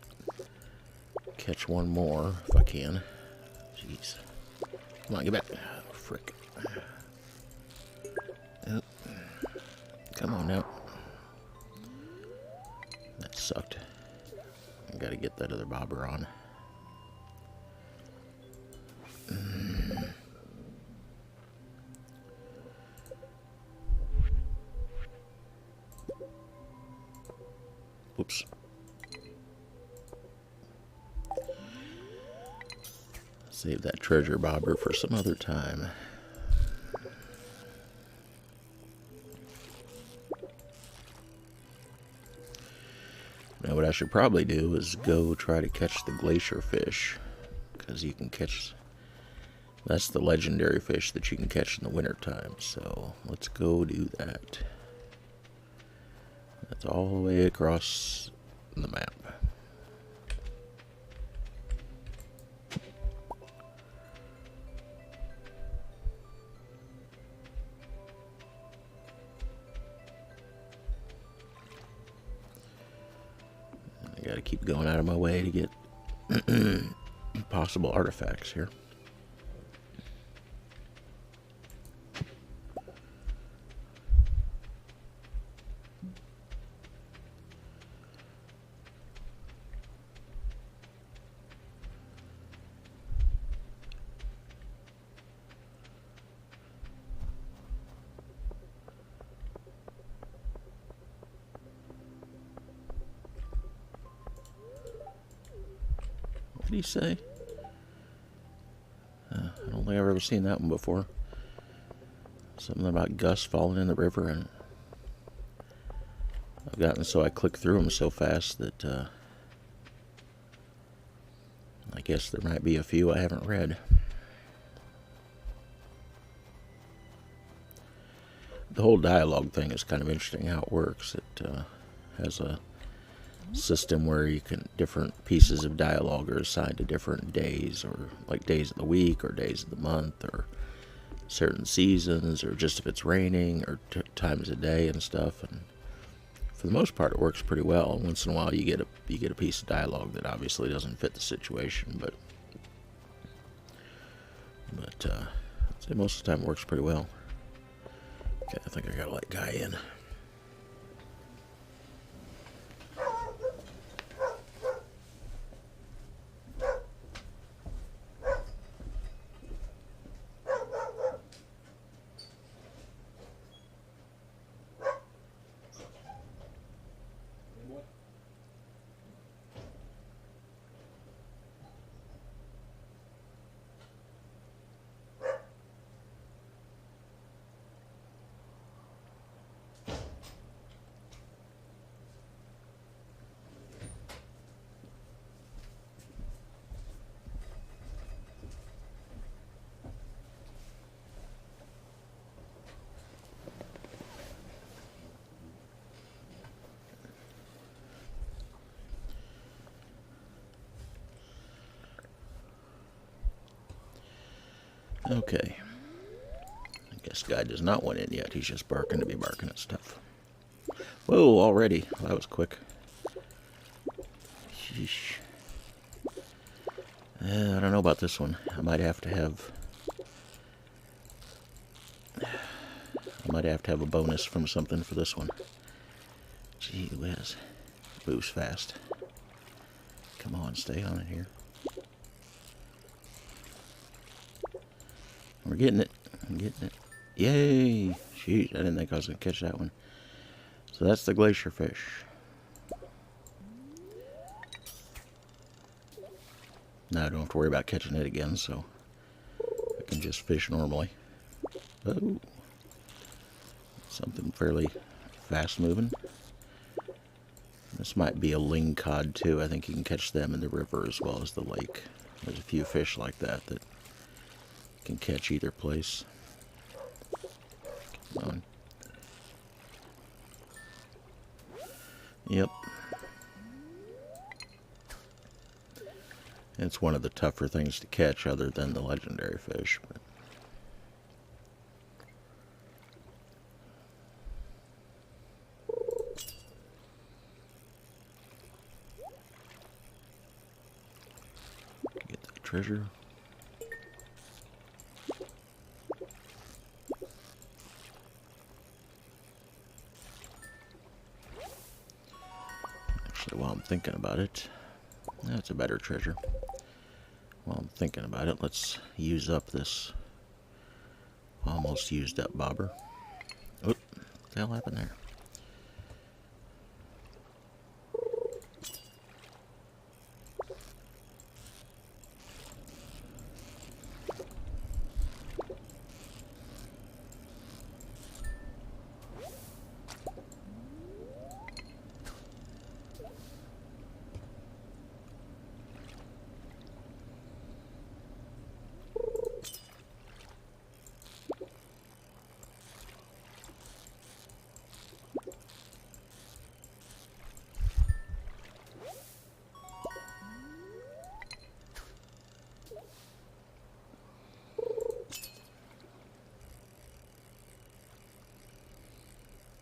Speaker 1: catch one more if I can. Jeez. Come on, get back. Oh, frick. Oh. Come on now. That sucked. I gotta get that other bobber on. Whoops. Save that treasure bobber for some other time. Now what I should probably do is go try to catch the glacierfish, because you can catch... That's the legendary fish that you can catch in the wintertime, so let's go do that. That's all the way across the map. I gotta keep going out of my way to get possible artifacts here. What did he say? I don't think I've ever seen that one before. Something about Gus falling in the river, and I've gotten so I click through them so fast that I guess there might be a few I haven't read. The whole dialogue thing is kind of interesting how it works. It has a system where you can, different pieces of dialogue are assigned to different days, or like days of the week or days of the month, or certain seasons, or just if it's raining, or times of day and stuff. And for the most part it works pretty well. Once in a while you get a piece of dialogue that obviously doesn't fit the situation, but I'd say most of the time it works pretty well. Okay, I think I gotta let Guy in. Okay. I guess guy does not want in yet. He's just barking to be barking at stuff. Whoa, already. Well, that was quick. Sheesh. I don't know about this one. I might have to have a bonus from something for this one. Gee whiz. Moves fast. Come on, stay on it here. We're getting it. I'm getting it. Yay! Jeez, I didn't think I was going to catch that one. So that's the Glacierfish. Now I don't have to worry about catching it again, so I can just fish normally. Oh, something fairly fast moving. This might be a lingcod too. I think you can catch them in the river as well as the lake. There's a few fish like that that can catch either place. Come on. Yep. It's one of the tougher things to catch other than the legendary fish. But get that treasure. Actually, while I'm thinking about it, that's a better treasure. While I'm thinking about it, let's use up this almost used up bobber. What the hell happened there?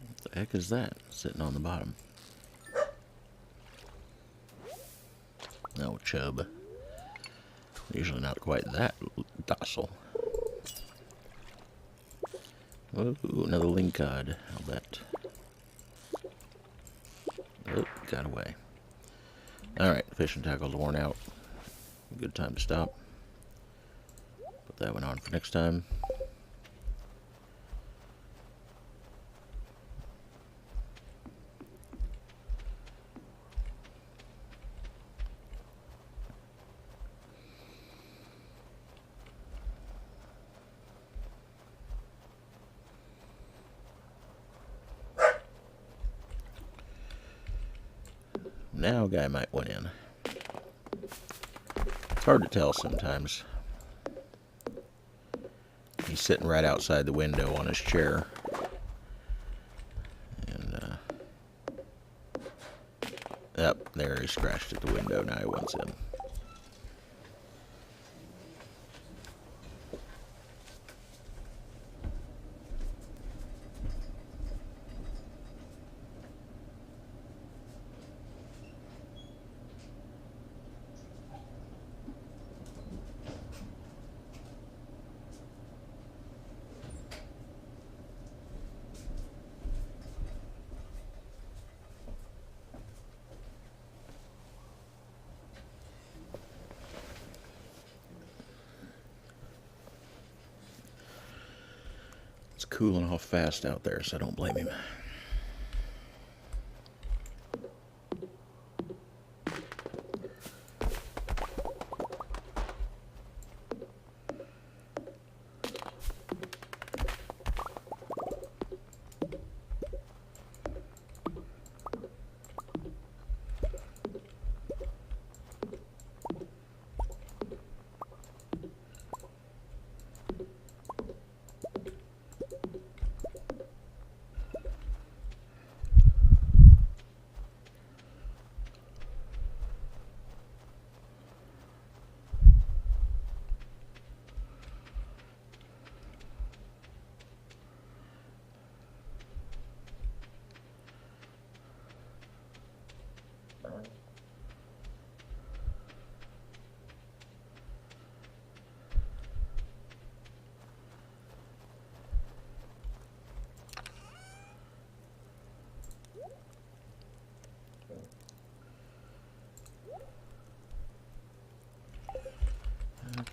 Speaker 1: What the heck is that sitting on the bottom? No, chub. Usually not quite that docile. Oh, another lingcod. I'll bet. Oh, got away. Alright, fishing tackle's worn out. Good time to stop. Put that one on for next time. Now, guy might went in. It's hard to tell sometimes. He's sitting right outside the window on his chair. And, yep, there he scratched at the window. Now he wants in. It's cooling off fast out there, so I don't blame him.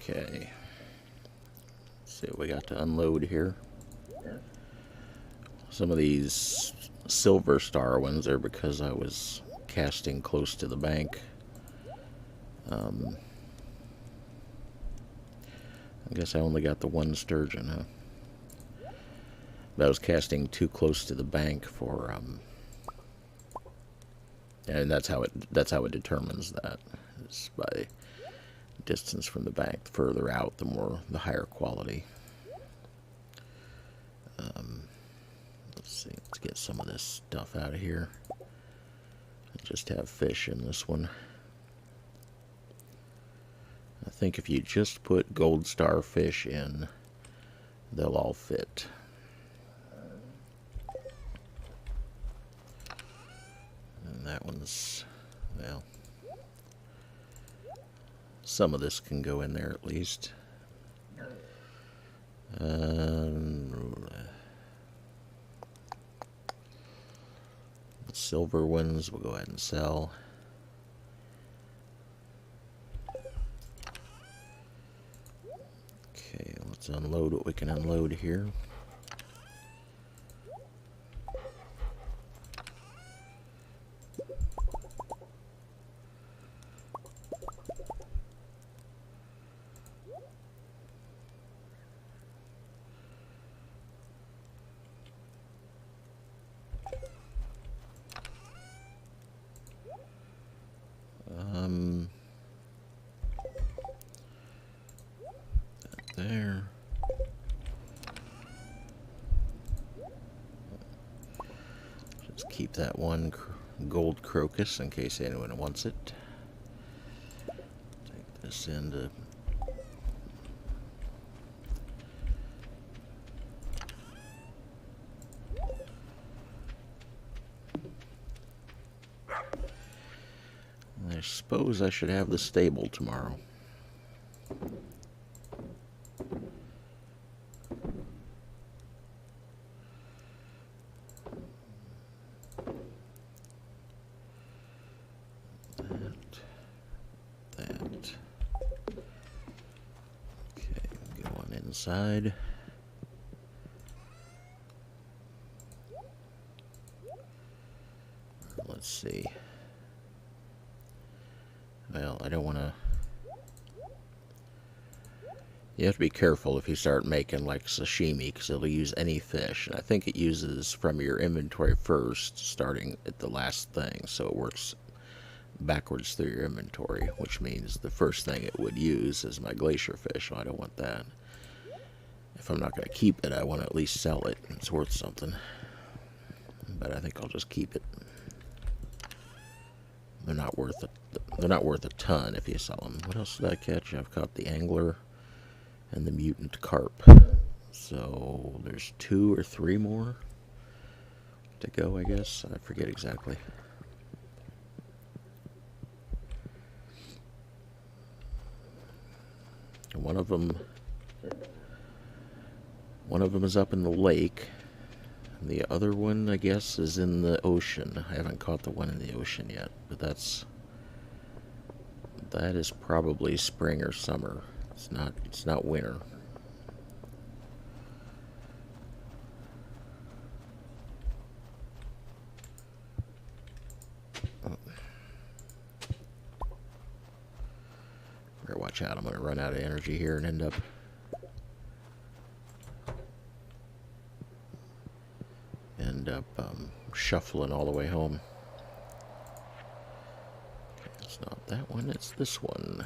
Speaker 1: Okay. Let's see what we got to unload here. Some of these silver star ones are because I was casting close to the bank. I guess I only got the one sturgeon, huh? But I was casting too close to the bank for, and that's how it determines that. It's by distance from the bank. The further out, the higher quality. Let's see. Let's get some of this stuff out of here. Just have fish in this one. I think if you just put gold star fish in, they'll all fit. And that one's, well, some of this can go in there at least. Silver ones we'll go ahead and sell. Okay, let's unload what we can unload here. There. Just keep that one gold crocus in case anyone wants it. Take this into I suppose I should have the stable tomorrow. Inside. Let's see. Well, I don't want to. You have to be careful if you start making like sashimi, because it'll use any fish. And I think it uses from your inventory first, starting at the last thing. So it works backwards through your inventory, which means the first thing it would use is my glacierfish. So I don't want that. If I'm not going to keep it, I want to at least sell it. It's worth something. But I think I'll just keep it. They're not worth it. They're not worth a ton if you sell them. What else did I catch? I've caught the angler and the mutant carp. So there's 2 or 3 more to go, I guess. I forget exactly. One of them is up in the lake. The other one, I guess, is in the ocean. I haven't caught the one in the ocean yet, but that is probably spring or summer. It's not winter. Oh. Better watch out. I'm going to run out of energy here and end up shuffling all the way home. Okay, it's not that one, it's this one.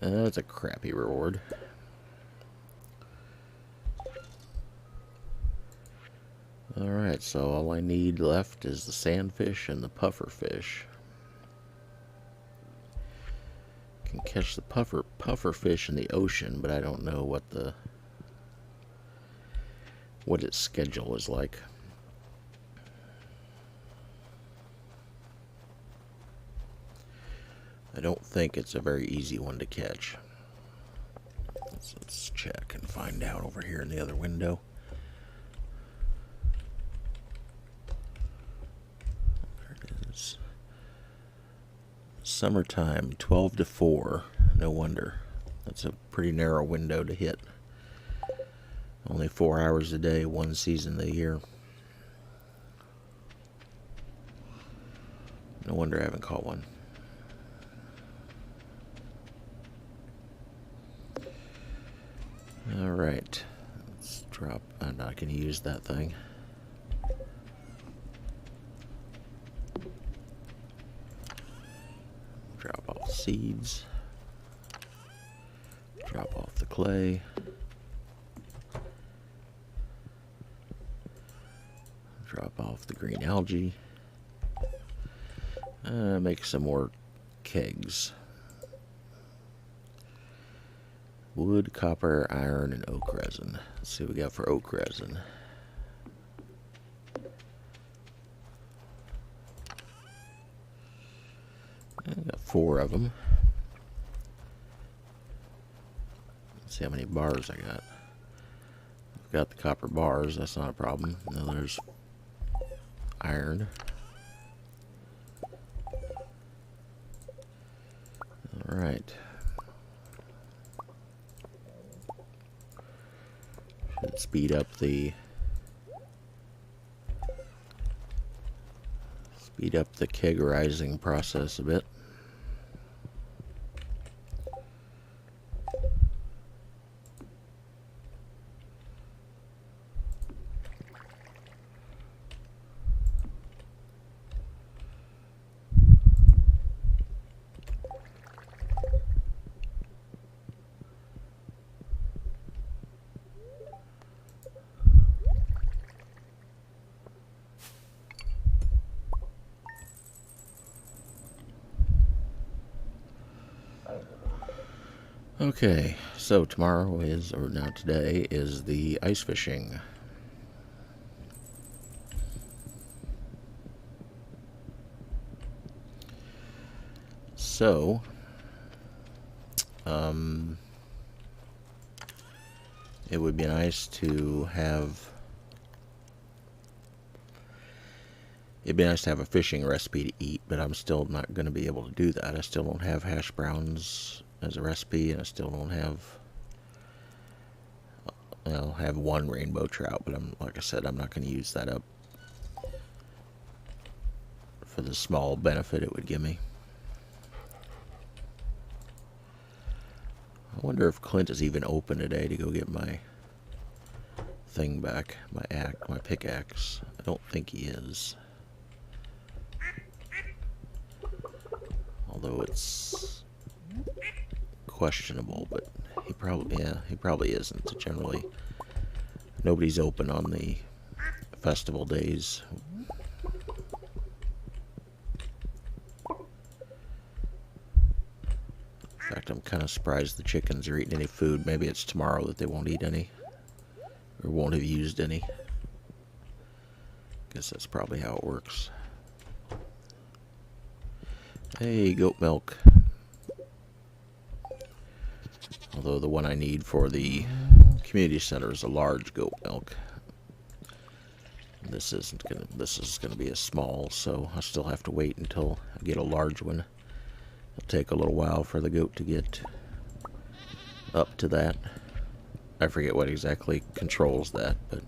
Speaker 1: That's a crappy reward. Alright, so all I need left is the sandfish and the pufferfish. Can catch the pufferfish in the ocean, but I don't know what its schedule is like. I don't think it's a very easy one to catch. Let's check and find out over here in the other window. Summertime, 12 to 4. No wonder. That's a pretty narrow window to hit. Only 4 hours a day, one season of the year. No wonder I haven't caught one. Alright. Let's drop. I'm not going to use that thing. Drop off seeds. Drop off the clay. Drop off the green algae. Make some more kegs. Wood, copper, iron, and oak resin. Let's see what we got for oak resin. I got 4 of them. Let's see how many bars I got. I've got the copper bars, that's not a problem. Now there's iron. Alright. Should speed up the kegerizing process a bit. Okay, so tomorrow is, or now today, is the ice fishing. So, it would be nice to have, it'd be nice to have a fishing recipe to eat, but I'm still not going to be able to do that. I still don't have hash browns as a recipe, and I still don't have, I'll have 1 rainbow trout, but like I said, I'm not going to use that up for the small benefit it would give me. I wonder if Clint is even open today to go get my thing back, my pickaxe. I don't think he is. Although it's questionable, but he probably isn't. Generally, nobody's open on the festival days. In fact, I'm kind of surprised the chickens are eating any food. Maybe it's tomorrow that they won't eat any, or won't have used any. Guess that's probably how it works. Hey, goat milk. Although the one I need for the community center is a large goat milk. This is gonna be a small, so I still have to wait until I get a large one. It'll take a little while for the goat to get up to that. I forget what exactly controls that, but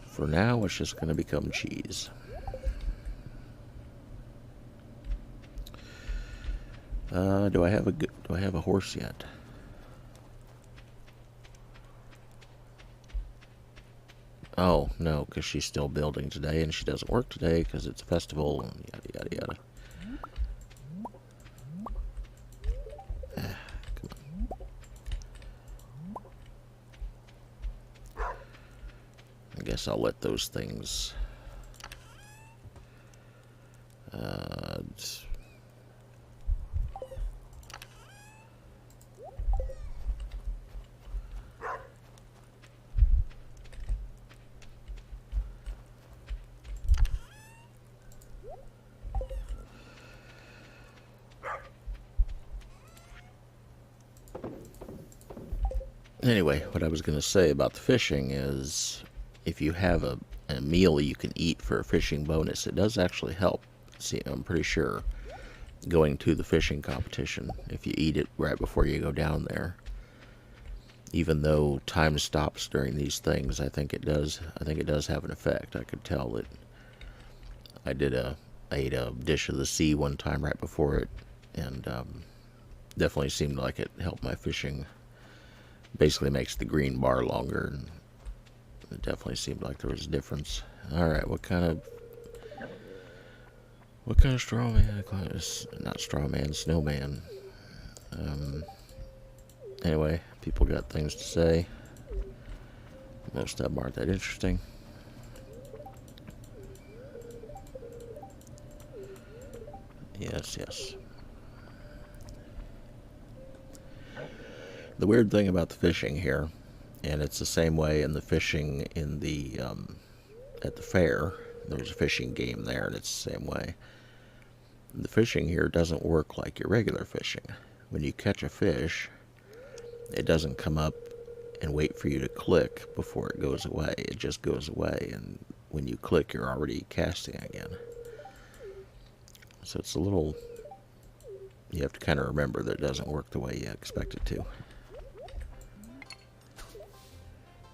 Speaker 1: for now it's just gonna become cheese. Do I have a horse yet? Oh, no, because she's still building today, and she doesn't work today because it's a festival, and yada, yada, yada. Come on. I guess I'll let those things... Anyway, what I was going to say about the fishing is if you have a meal you can eat for a fishing bonus, it does actually help. See, I'm pretty sure going to the fishing competition, if you eat it right before you go down there, even though time stops during these things, I think it does have an effect. I could tell that I ate a dish of the sea one time right before it, and definitely seemed like it helped my fishing. Basically makes the green bar longer, and it definitely seemed like there was a difference. Alright, what kind of straw man? Not straw man, snowman. Anyway, people got things to say. Most of them aren't that interesting. Yes, yes. The weird thing about the fishing here, and it's the same way in the fishing in the at the fair. There's a fishing game there, and it's the same way. The fishing here doesn't work like your regular fishing. When you catch a fish, it doesn't come up and wait for you to click before it goes away. It just goes away, and when you click, you're already casting again. So it's a little... You have to kind of remember that it doesn't work the way you expect it to.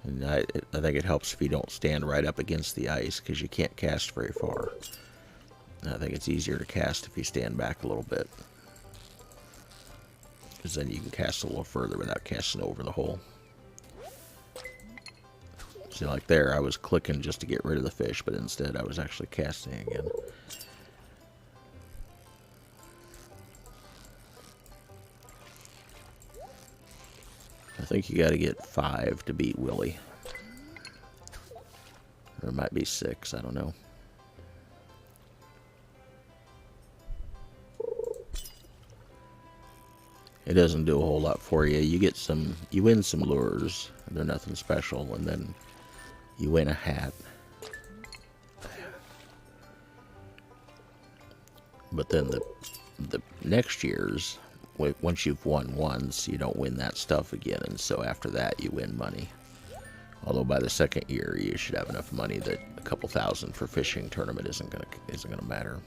Speaker 1: And I think it helps if you don't stand right up against the ice, because you can't cast very far. And I think it's easier to cast if you stand back a little bit, because then you can cast a little further without casting over the hole. See, like there, I was clicking just to get rid of the fish, but instead I was actually casting again. I think you got to get 5 to beat Willie. Or it might be 6, I don't know. It doesn't do a whole lot for you. You win some lures. They're nothing special, and then you win a hat. But then the next year's, once you've won once, you don't win that stuff again, and so after that you win money. Although by the second year you should have enough money that a couple thousand for fishing tournament isn't gonna matter.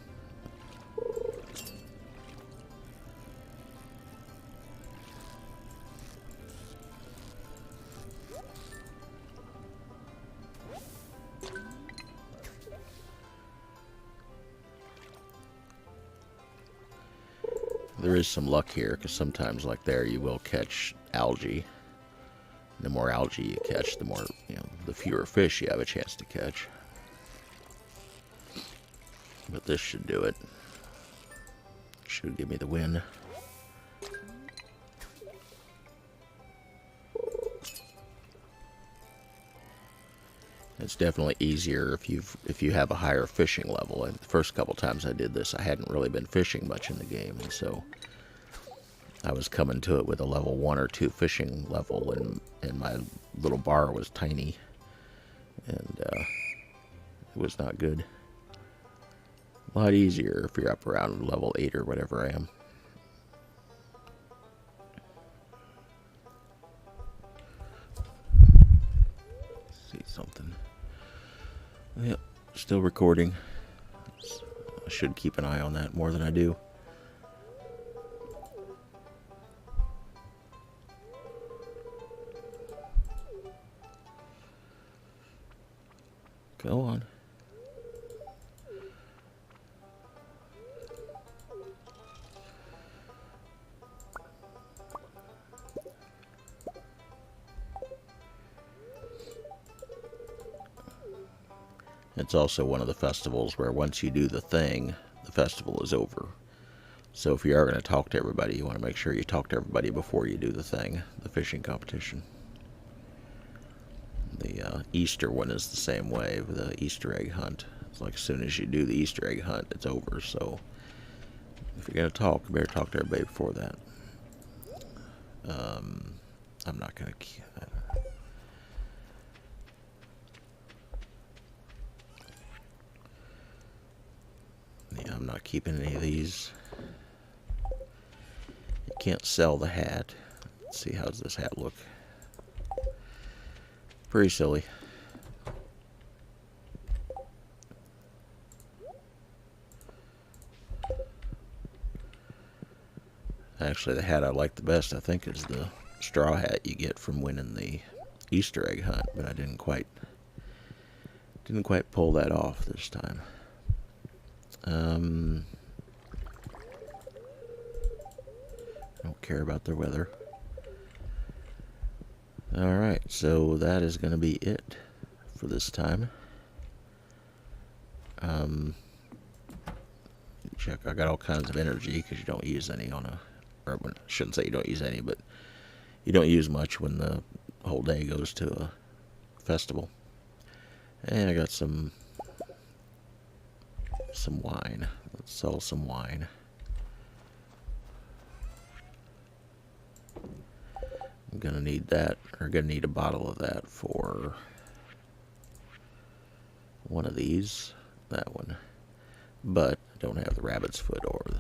Speaker 1: There is some luck here, because sometimes, like there, you will catch algae. The more algae you catch, the more, the fewer fish you have a chance to catch. But this should do it. Should give me the win. It's definitely easier if you have a higher fishing level. And the first couple times I did this, I hadn't really been fishing much in the game, and so I was coming to it with a level 1 or 2 fishing level, and my little bar was tiny, and it was not good. A lot easier if you're up around level 8 or whatever I am. See something. Yep, still recording. I should keep an eye on that more than I do. Go on. It's also one of the festivals where once you do the thing, the festival is over. So if you are going to talk to everybody, you want to make sure you talk to everybody before you do the thing, the fishing competition. The Easter one is the same way with the Easter egg hunt. It's like as soon as you do the Easter egg hunt, it's over. So if you're going to talk, you better talk to everybody before that. I'm not going to... Yeah, I'm not keeping any of these. You can't sell the hat. Let's see, how does this hat look? Pretty silly. Actually, the hat I like the best, I think, is the straw hat you get from winning the Easter egg hunt, but I didn't quite pull that off this time. I don't care about the weather. Alright, so that is going to be it for this time. Check, I got all kinds of energy because you don't use any on a, or I shouldn't say you don't use any, but you don't use much when the whole day goes to a festival. And I got some wine. Let's sell some wine. I'm gonna need that, or gonna need a bottle of that for one of these, that one. But I don't have the rabbit's foot or the,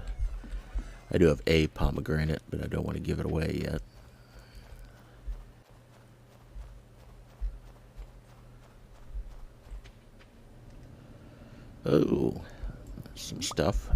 Speaker 1: I do have a pomegranate, but I don't want to give it away yet. Oh, some stuff.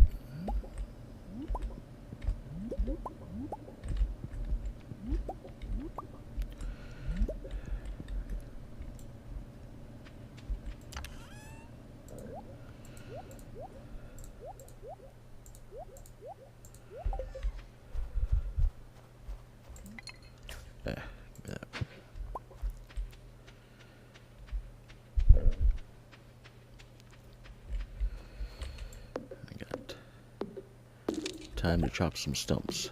Speaker 1: Yeah. I got time to chop some stumps.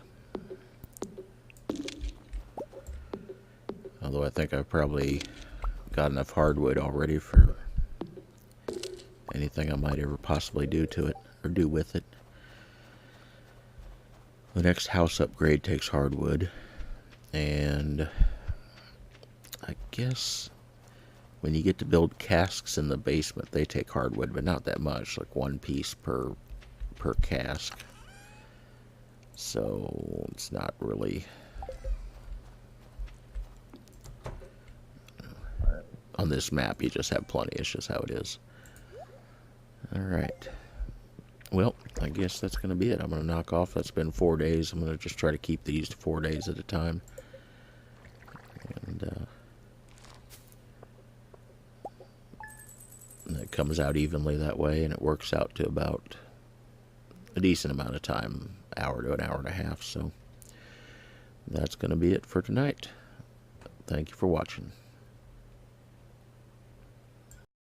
Speaker 1: Although I think I've probably got enough hardwood already for anything I might ever possibly do to it, or do with it. The next house upgrade takes hardwood, and I guess when you get to build casks in the basement, they take hardwood, but not that much, like one piece per cask. So it's not really on this map. You just have plenty. It's just how it is. All right. Well, I guess that's going to be it. I'm going to knock off. That's been 4 days. I'm going to just try to keep these to 4 days at a time. And it comes out evenly that way, and it works out to about a decent amount of time, hour to an hour and a half. So that's going to be it for tonight. Thank you for watching.